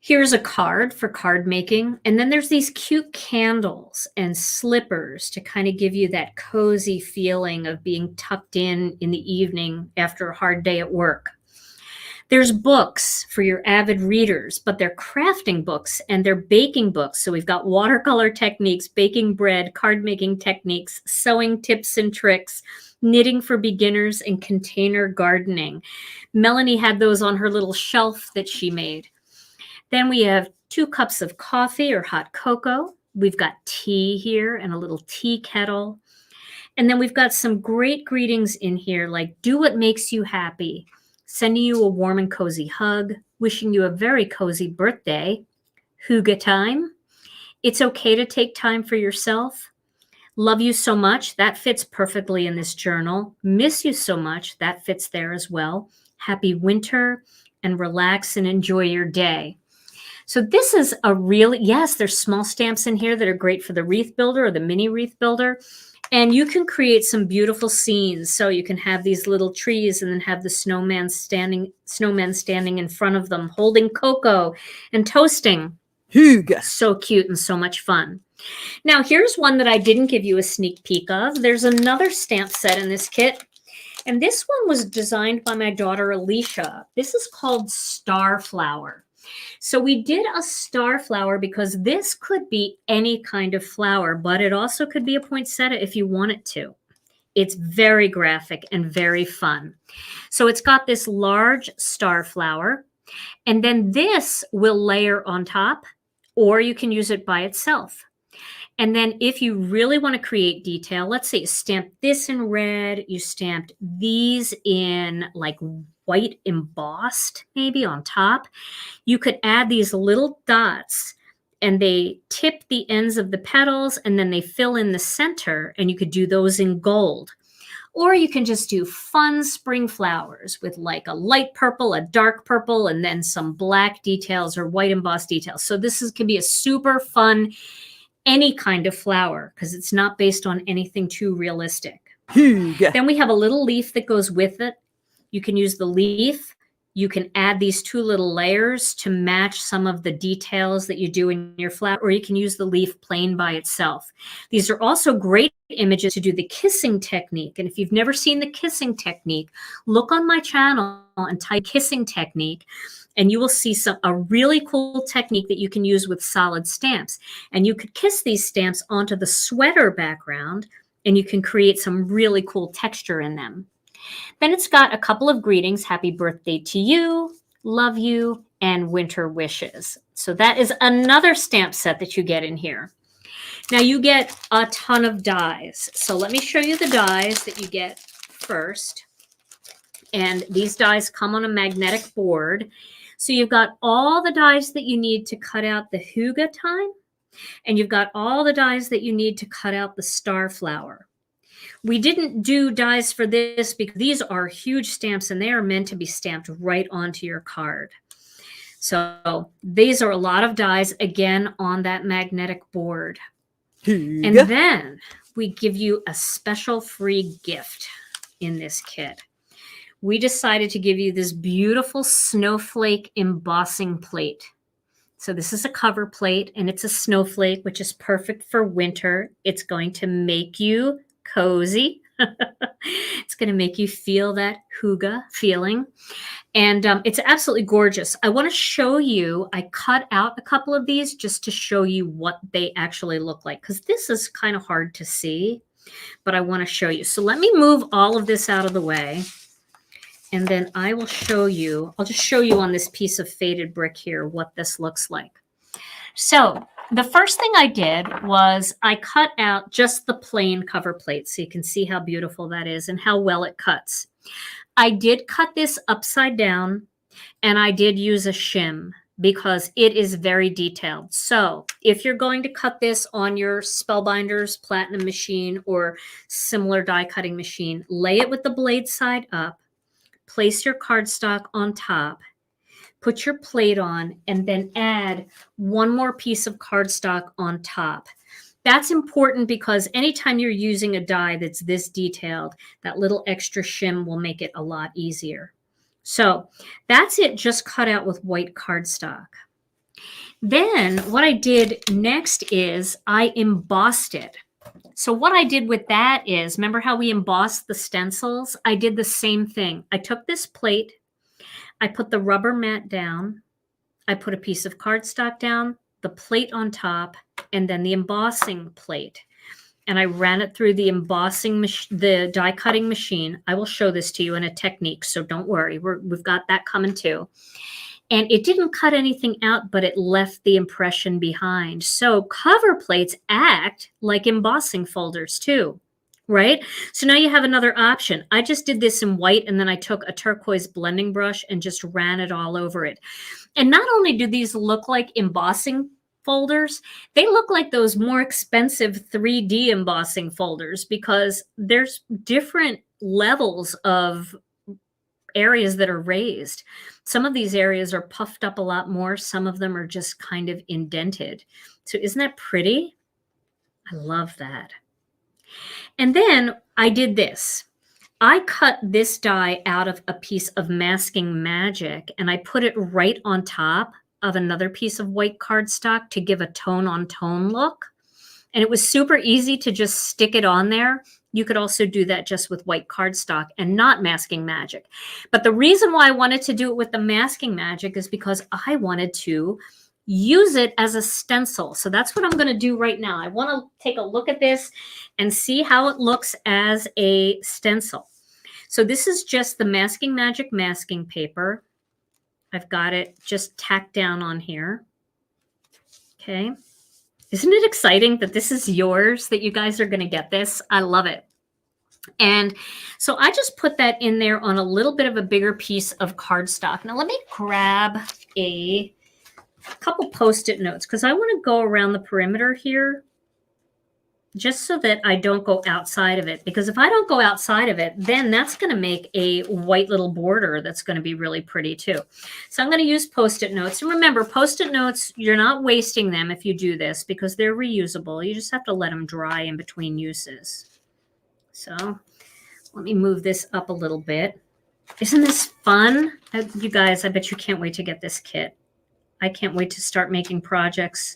Here's a card for card making. And then there's these cute candles and slippers to kind of give you that cozy feeling of being tucked in the evening after a hard day at work. There's books for your avid readers, but they're crafting books and they're baking books. So we've got watercolor techniques, baking bread, card making techniques, sewing tips and tricks, knitting for beginners, and container gardening. Melanie had those on her little shelf that she made. Then we have 2 cups of coffee or hot cocoa. We've got tea here and a little tea kettle. And then we've got some great greetings in here, like do what makes you happy, sending you a warm and cozy hug, wishing you a very cozy birthday, Hygge Time, it's okay to take time for yourself, love you so much, that fits perfectly in this journal, miss you so much, that fits there as well, happy winter, and relax and enjoy your day. So this is a really, yes, there's small stamps in here that are great for the wreath builder or the mini wreath builder. And you can create some beautiful scenes. So you can have these little trees and then have the snowmen standing in front of them, holding cocoa and toasting. Hygge. So cute and so much fun. Now here's one that I didn't give you a sneak peek of. There's another stamp set in this kit. And this one was designed by my daughter, Alysha. This is called Starflower. So we did a star flower because this could be any kind of flower, but it also could be a poinsettia if you want it to. It's very graphic and very fun. So it's got this large star flower, and then this will layer on top, or you can use it by itself. And then if you really want to create detail, let's say you stamped this in red, you stamped these in like white embossed maybe on top, you could add these little dots and they tip the ends of the petals and then they fill in the center, and you could do those in gold. Or you can just do fun spring flowers with like a light purple, a dark purple, and then some black details or white embossed details. So this can be a super fun, any kind of flower because it's not based on anything too realistic. Hygge. Then we have a little leaf that goes with it. You can use the leaf you can add these 2 little layers to match some of the details that you do in your flower, or you can use the leaf plain by itself. These are also great images to do the kissing technique. And if you've never seen the kissing technique, look on my channel and type kissing technique, and you will see a really cool technique that you can use with solid stamps. And you could kiss these stamps onto the sweater background, and you can create some really cool texture in them. Then it's got a couple of greetings: happy birthday to you, love you, and winter wishes. So that is another stamp set that you get in here. Now you get a ton of dies. So let me show you the dies that you get first. And these dies come on a magnetic board. So you've got all the dies that you need to cut out the Hygge time, and you've got all the dies that you need to cut out the star flower. We didn't do dies for this because these are huge stamps and they are meant to be stamped right onto your card. So these are a lot of dies, again, on that magnetic board. And then we give you a special free gift in this kit. We decided to give you this beautiful snowflake embossing plate. So this is a cover plate, and it's a snowflake, which is perfect for winter. It's going to make you cozy. It's going to make you feel that Hygge feeling. And it's absolutely gorgeous. I want to show you, I cut out a couple of these just to show you what they actually look like, because this is kind of hard to see, but I want to show you. So let me move all of this out of the way, and then I will show you, I'll just show you on this piece of faded brick here what this looks like. So the first thing I did was I cut out just the plain cover plate so you can see how beautiful that is and how well it cuts. I did cut this upside down, and I did use a shim because it is very detailed. So if you're going to cut this on your Spellbinders Platinum machine or similar die cutting machine, lay it with the blade side up, place your cardstock on top, put your plate on, and then add one more piece of cardstock on top. That's important because anytime you're using a die that's this detailed, that little extra shim will make it a lot easier. So that's it, just cut out with white cardstock. Then what I did next is I embossed it. So what I did with that is, remember how we embossed the stencils? I did the same thing. I took this plate, I put the rubber mat down, I put a piece of cardstock down, the plate on top, and then the embossing plate. And I ran it through the embossing, the die cutting machine. I will show this to you in a technique, so don't worry. We've got that coming too. And it didn't cut anything out, but it left the impression behind. So cover plates act like embossing folders too, right? So now you have another option. I just did this in white, and then I took a turquoise blending brush and just ran it all over it. And not only do these look like embossing folders, they look like those more expensive 3D embossing folders because there's different levels of areas that are raised. Some of these areas are puffed up a lot more. Some of them are just kind of indented. So isn't that pretty? I love that. And then I did this. I cut this die out of a piece of Masking Magic, and I put it right on top of another piece of white cardstock to give a tone-on-tone look. And it was super easy to just stick it on there. You could also do that just with white cardstock and not Masking Magic. But the reason why I wanted to do it with the Masking Magic is because I wanted to use it as a stencil. So that's what I'm going to do right now. I want to take a look at this and see how it looks as a stencil. So this is just the Masking Magic masking paper. I've got it just tacked down on here. Okay. Isn't it exciting that this is yours, that you guys are going to get this? I love it. And so I just put that in there on a little bit of a bigger piece of cardstock. Now let me grab a couple Post-it notes because I want to go around the perimeter here just so that I don't go outside of it. Because if I don't go outside of it, then that's going to make a white little border that's going to be really pretty too. So I'm going to use Post-it notes. And remember, Post-it notes, you're not wasting them if you do this because they're reusable. You just have to let them dry in between uses. So let me move this up a little bit. Isn't this fun? You guys, I bet you can't wait to get this kit. I can't wait to start making projects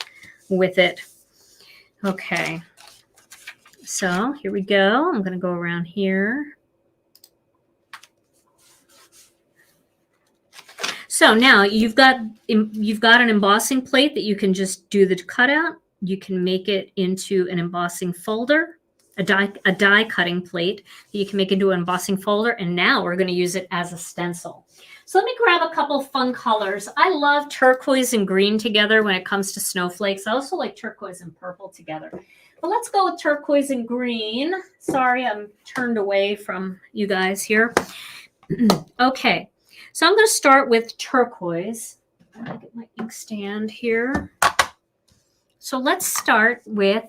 with it. Okay. So here we go. I'm going to go around here. So now you've got an embossing plate that you can just do the cutout. You can make it into an embossing folder, a die cutting plate that you can make into an embossing folder. And now we're going to use it as a stencil. So let me grab a couple fun colors. I love turquoise and green together when it comes to snowflakes. I also like turquoise and purple together. But let's go with turquoise and green. Sorry, I'm turned away from you guys here. Okay. So I'm going to start with turquoise. I'll get my ink stand here. So let's start with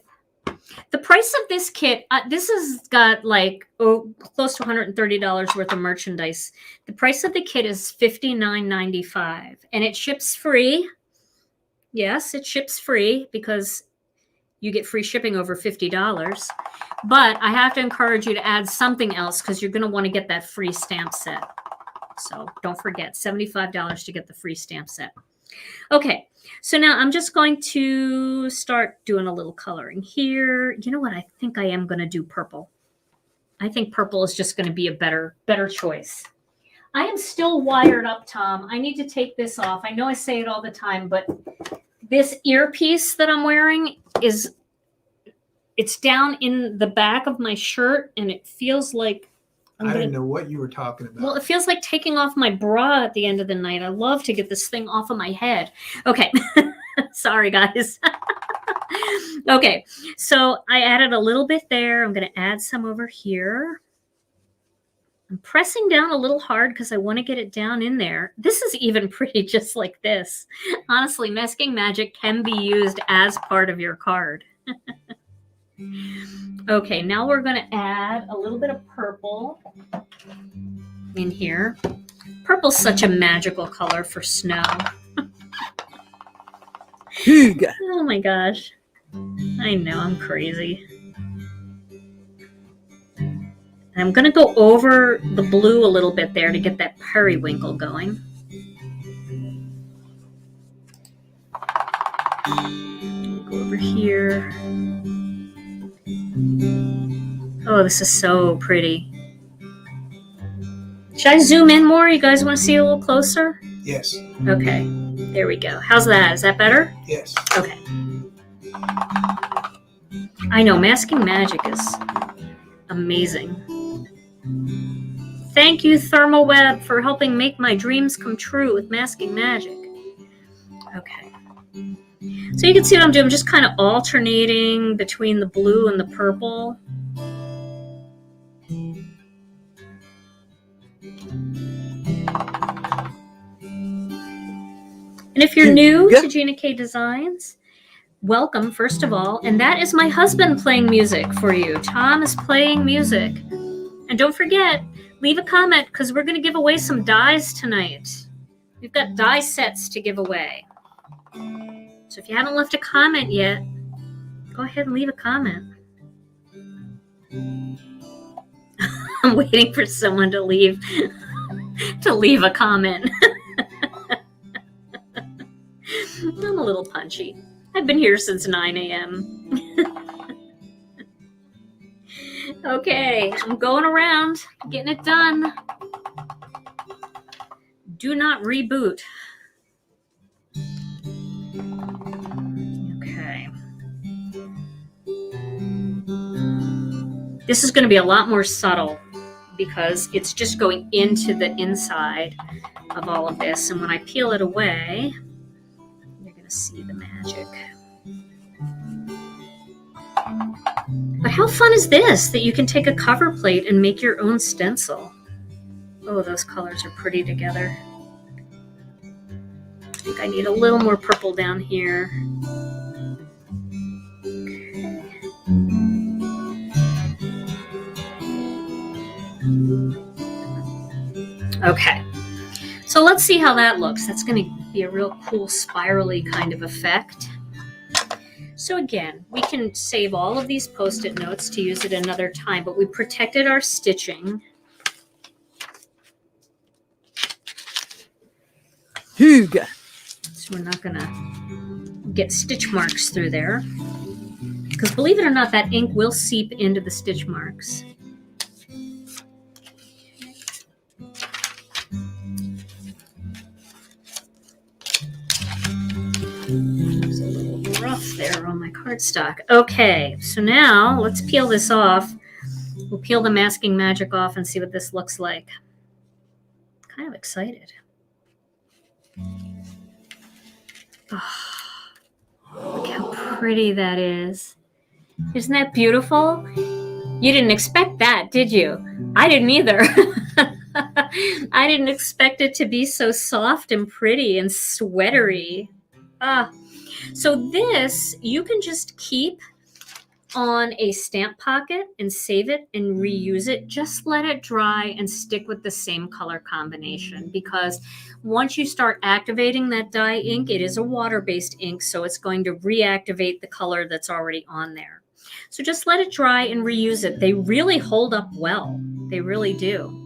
the price of this kit. This has got like close to $130 worth of merchandise. The price of the kit is $59.95 and it ships free. Yes, it ships free because you get free shipping over $50. But I have to encourage you to add something else because you're going to want to get that free stamp set. So don't forget, $75 to get the free stamp set. Okay, so now I'm just going to start doing a little coloring here. You know what? I think I am going to do purple. I think purple is just going to be a better choice. I am still wired up, Tom. I need to take this off. I know I say it all the time, but this earpiece that I'm wearing it's down in the back of my shirt, and it feels like I didn't know what you were talking about. Well, it feels like taking off my bra at the end of the night. I love to get this thing off of my head. Okay. Sorry, guys. Okay. So I added a little bit there. I'm going to add some over here. I'm pressing down a little hard because I want to get it down in there. This is even pretty just like this. Honestly, masking magic can be used as part of your card. Okay, now we're going to add a little bit of purple in here. Purple's such a magical color for snow. Hygge. Oh my gosh. I know, I'm crazy. I'm going to go over the blue a little bit there to get that periwinkle going. Go over here. Oh, this is so pretty. Should I zoom in more? You guys want to see a little closer? Yes. Okay, there we go. How's that? Is that better? Yes. Okay. I know, masking magic is amazing. Thank you, ThermoWeb, for helping make my dreams come true with masking magic. Okay. So you can see what I'm doing. I'm just kind of alternating between the blue and the purple. And if you're new to Gina K Designs, welcome, first of all. And that is my husband playing music for you. Tom is playing music. And don't forget, leave a comment because we're going to give away some dies tonight. We've got die sets to give away. So if you haven't left a comment yet, go ahead and leave a comment. I'm waiting for someone to leave a comment. I'm a little punchy. I've been here since 9 a.m. Okay, I'm going around, getting it done. Do not reboot. Okay. This is going to be a lot more subtle because it's just going into the inside of all of this. And when I peel it away, you're going to see the magic. But how fun is this that you can take a cover plate and make your own stencil? Oh, those colors are pretty together. I think I need a little more purple down here. Okay, so let's see how that looks. That's going to be a real cool spirally kind of effect. So again, we can save all of these Post-it notes to use at another time, but we protected our stitching. Hygge. So we're not gonna get stitch marks through there. Because believe it or not, that ink will seep into the stitch marks. There's a little rough there on my cardstock. Okay, so now let's peel this off. We'll peel the masking magic off and see what this looks like. Kind of excited. Oh, look how pretty that is. Isn't that beautiful? You didn't expect that, did you? I didn't either. I didn't expect it to be so soft and pretty and sweatery. So this, you can just keep on a stamp pocket and save it and reuse it. Just let it dry and stick with the same color combination, because once you start activating that dye ink, it is a water-based ink, so it's going to reactivate the color that's already on there. So just let it dry and reuse it. They really hold up well. They really do.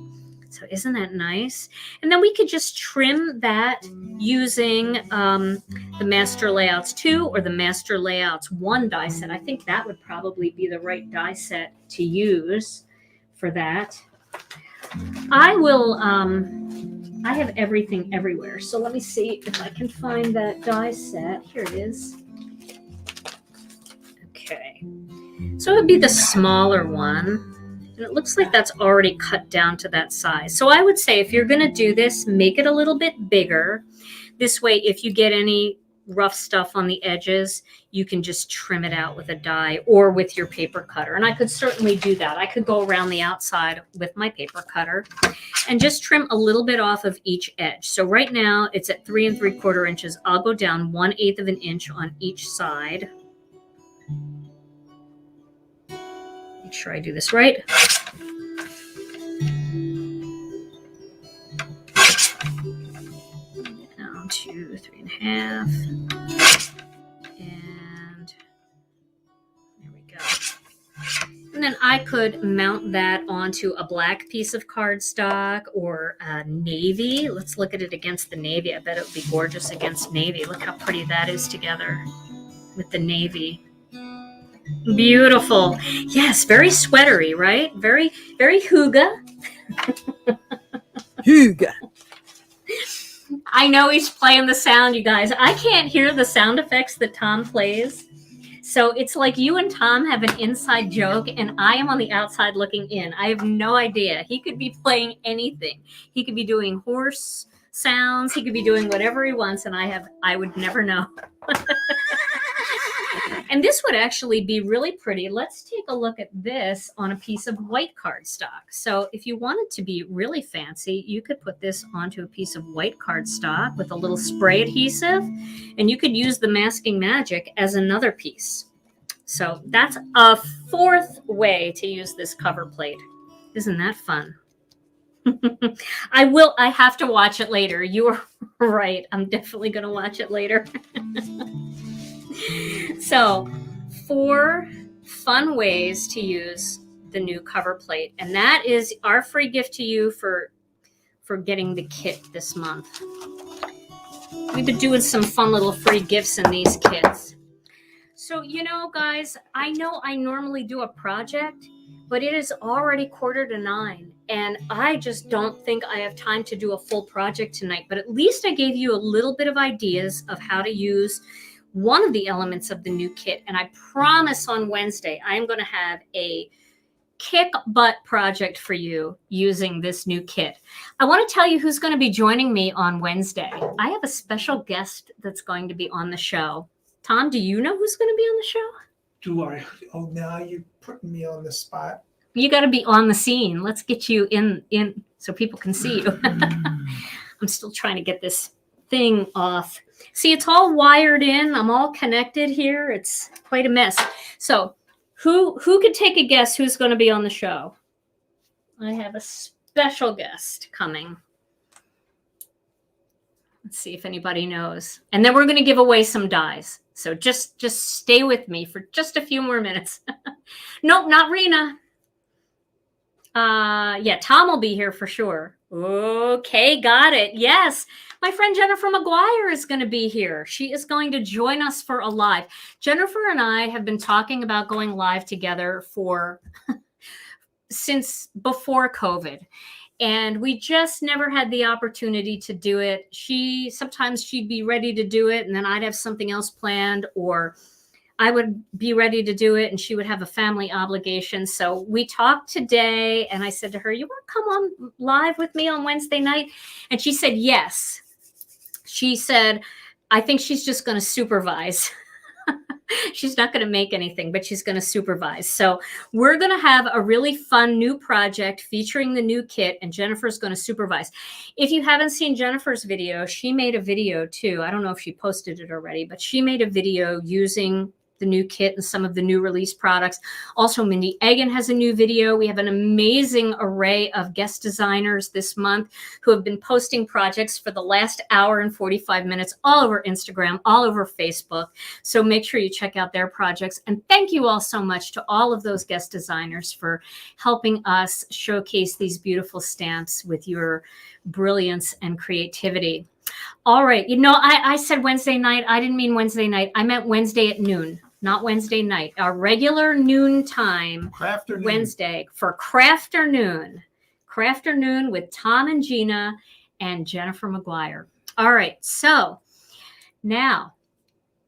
So isn't that nice? And then we could just trim that using the Master Layouts 2 or the Master Layouts 1 die set. I think that would probably be the right die set to use for that. I will, I have everything everywhere. So let me see if I can find that die set. Here it is. Okay. So it would be the smaller one. And it looks like that's already cut down to that size. So I would say if you're going to do this, make it a little bit bigger. This way, if you get any rough stuff on the edges, you can just trim it out with a die or with your paper cutter. And I could certainly do that. I could go around the outside with my paper cutter and just trim a little bit off of each edge. So right now it's at 3 3/4 inches. I'll go down 1/8 of an inch on each side. Make sure I do this right. Down to 3 1/2. And there we go. And then I could mount that onto a black piece of cardstock or navy. Let's look at it against the navy. I bet it would be gorgeous against navy. Look how pretty that is together with the navy. Beautiful. Yes, very sweatery, right? Very, very hygge. Hygge. I know he's playing the sound, you guys. I can't hear the sound effects that Tom plays. So it's like you and Tom have an inside joke, and I am on the outside looking in. I have no idea. He could be playing anything. He could be doing horse sounds. He could be doing whatever he wants, and I would never know. And this would actually be really pretty. Let's take a look at this on a piece of white cardstock. So if you wanted to be really fancy, you could put this onto a piece of white cardstock with a little spray adhesive, and you could use the masking magic as another piece. So that's a 4th way to use this cover plate. Isn't that fun? I have to watch it later. You are right. I'm definitely going to watch it later. So 4 fun ways to use the new cover plate. And that is our free gift to you for getting the kit this month. We've been doing some fun little free gifts in these kits. So, you know, guys, I know I normally do a project, but it is already 8:45, and I just don't think I have time to do a full project tonight. But at least I gave you a little bit of ideas of how to use one of the elements of the new kit. And I promise on Wednesday, I am going to have a kick butt project for you using this new kit. I want to tell you who's going to be joining me on Wednesday. I have a special guest that's going to be on the show. Tom, do you know who's going to be on the show? Do I? Oh, now you're putting me on the spot. You got to be on the scene. Let's get you in so people can see you. I'm still trying to get this thing off. See, it's all wired in. I'm all connected here. It's quite a mess. So who could take a guess who's going to be on the show? I have a special guest coming. Let's see if anybody knows. And then we're going to give away some dies. So just stay with me for just a few more minutes. Nope, not Rena. Yeah, Tom will be here for sure. Okay, got it. Yes. My friend Jennifer Mcguire is going to be here. She is going to join us for a live. Jennifer and I have been talking about going live together for since before COVID. And we just never had the opportunity to do it. Sometimes she'd be ready to do it and then I'd have something else planned, or I would be ready to do it and she would have a family obligation. So we talked today and I said to her, you want to come on live with me on Wednesday night? And she said, yes. She said, I think she's just going to supervise. She's not going to make anything, but she's going to supervise. So we're going to have a really fun new project featuring the new kit, and Jennifer's going to supervise. If you haven't seen Jennifer's video, she made a video too. I don't know if she posted it already, but she made a video using the new kit and some of the new release products. Also, Mindy Egan has a new video. We have an amazing array of guest designers this month who have been posting projects for the last hour and 45 minutes all over Instagram, all over Facebook. So make sure you check out their projects. And thank you all so much to all of those guest designers for helping us showcase these beautiful stamps with your brilliance and creativity. All right. You know, I said Wednesday night. I didn't mean Wednesday night. I meant Wednesday at noon, not Wednesday night. Our regular noon time, Crafternoon. Wednesday for Crafternoon. Crafternoon with Tom and Gina and Jennifer Mcguire. All right. So now,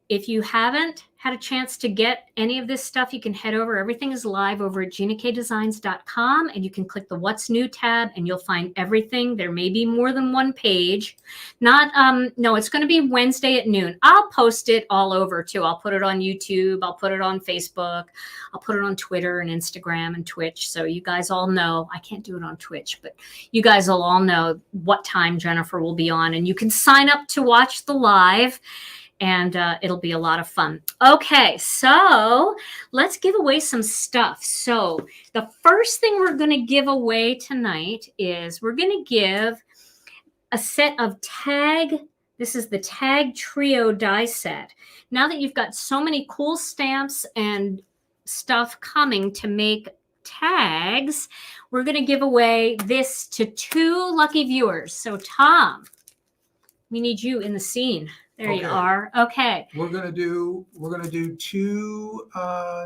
if you haven't had a chance to get any of this stuff, you can head over. Everything is live over at ginakdesigns.com, and you can click the What's New tab and you'll find everything. There may be more than one page. No, it's going to be Wednesday at noon. I'll post it all over too. I'll put it on YouTube. I'll put it on Facebook. I'll put it on Twitter and Instagram and Twitch. So you guys all know, I can't do it on Twitch, but you guys will all know what time Jennifer will be on, and you can sign up to watch the live. And it'll be a lot of fun. Okay, so let's give away some stuff. So the first thing we're going to give away tonight is we're going to give a set of tag. This is the Tag Trio die set. Now that you've got so many cool stamps and stuff coming to make tags, we're going to give away this to 2 lucky viewers. So Tom, we need you in the scene. There you are. Okay. We're gonna do 2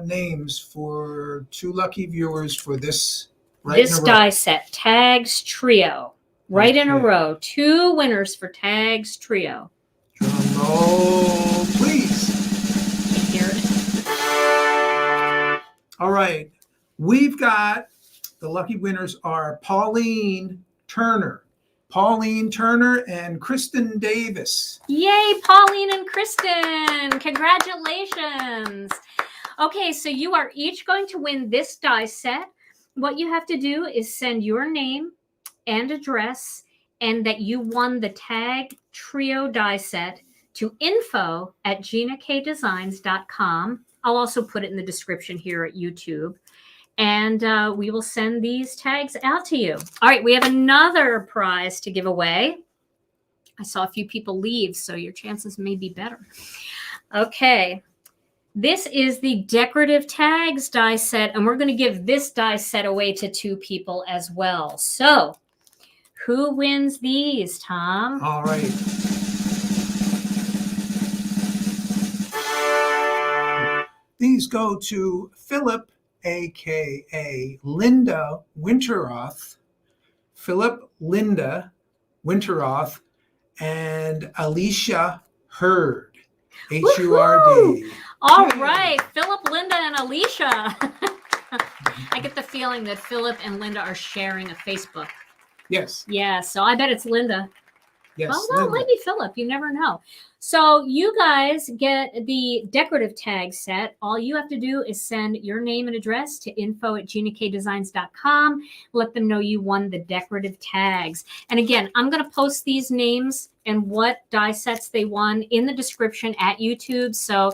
names for 2 lucky viewers for this This die set, Tags Trio. Right in a row. 2 winners for Tags Trio. Drum roll, please. Hear it. All right. We've got the lucky winners are Pauline Turner and Kristen Davis. Yay, Pauline and Kristen. Congratulations. Okay, so you are each going to win this die set. What you have to do is send your name and address and that you won the Tag Trio die set to info@ginakdesigns.com. I'll also put it in the description here at YouTube. And we will send these tags out to you. All right, we have another prize to give away. I saw a few people leave, so your chances may be better. Okay, this is the Decorative Tags die set, and we're going to give this die set away to 2 people as well. So, who wins these, Tom? All right. These go to Phillip, a.k.a. Linda Winterroth, Phillip, Linda Winterroth, and Alysha Hurd, H-U-R-D. All right, Phillip, Linda, and Alysha. I get the feeling that Phillip and Linda are sharing a Facebook. Yes. Yeah, so I bet it's Linda. Yes. Well, no, Linda. maybe Phillip. You never know. So you guys get the decorative tag set. All you have to do is send your name and address to info@ginakdesigns.com. Let them know you won the decorative tags. And again, I'm going to post these names and what die sets they won in the description at YouTube. So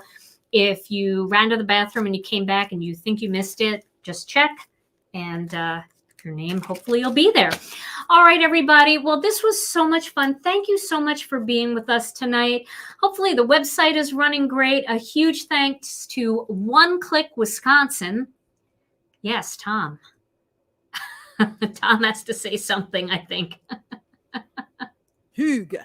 if you ran to the bathroom and you came back and you think you missed it, just check and your name hopefully will be there. All right, everybody. Well, this was so much fun. Thank you so much for being with us tonight. Hopefully the website is running great. A huge thanks to One Click Wisconsin. Yes, Tom. Tom has to say something, I think. Hygge.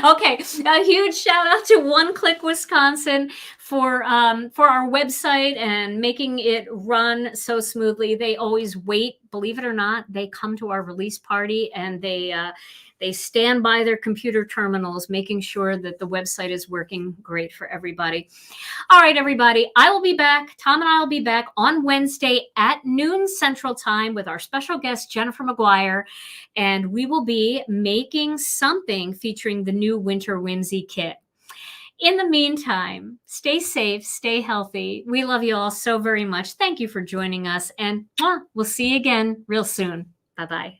Okay, a huge shout out to One Click Wisconsin for our website and making it run so smoothly. They always wait, believe it or not. They come to our release party and they stand by their computer terminals, making sure that the website is working great for everybody. All right, everybody, I will be back. Tom and I will be back on Wednesday at noon Central Time with our special guest, Jennifer Mcguire, and we will be making something featuring the new Winter Whimsy Kit. In the meantime, stay safe, stay healthy. We love you all so very much. Thank you for joining us, and we'll see you again real soon. Bye-bye.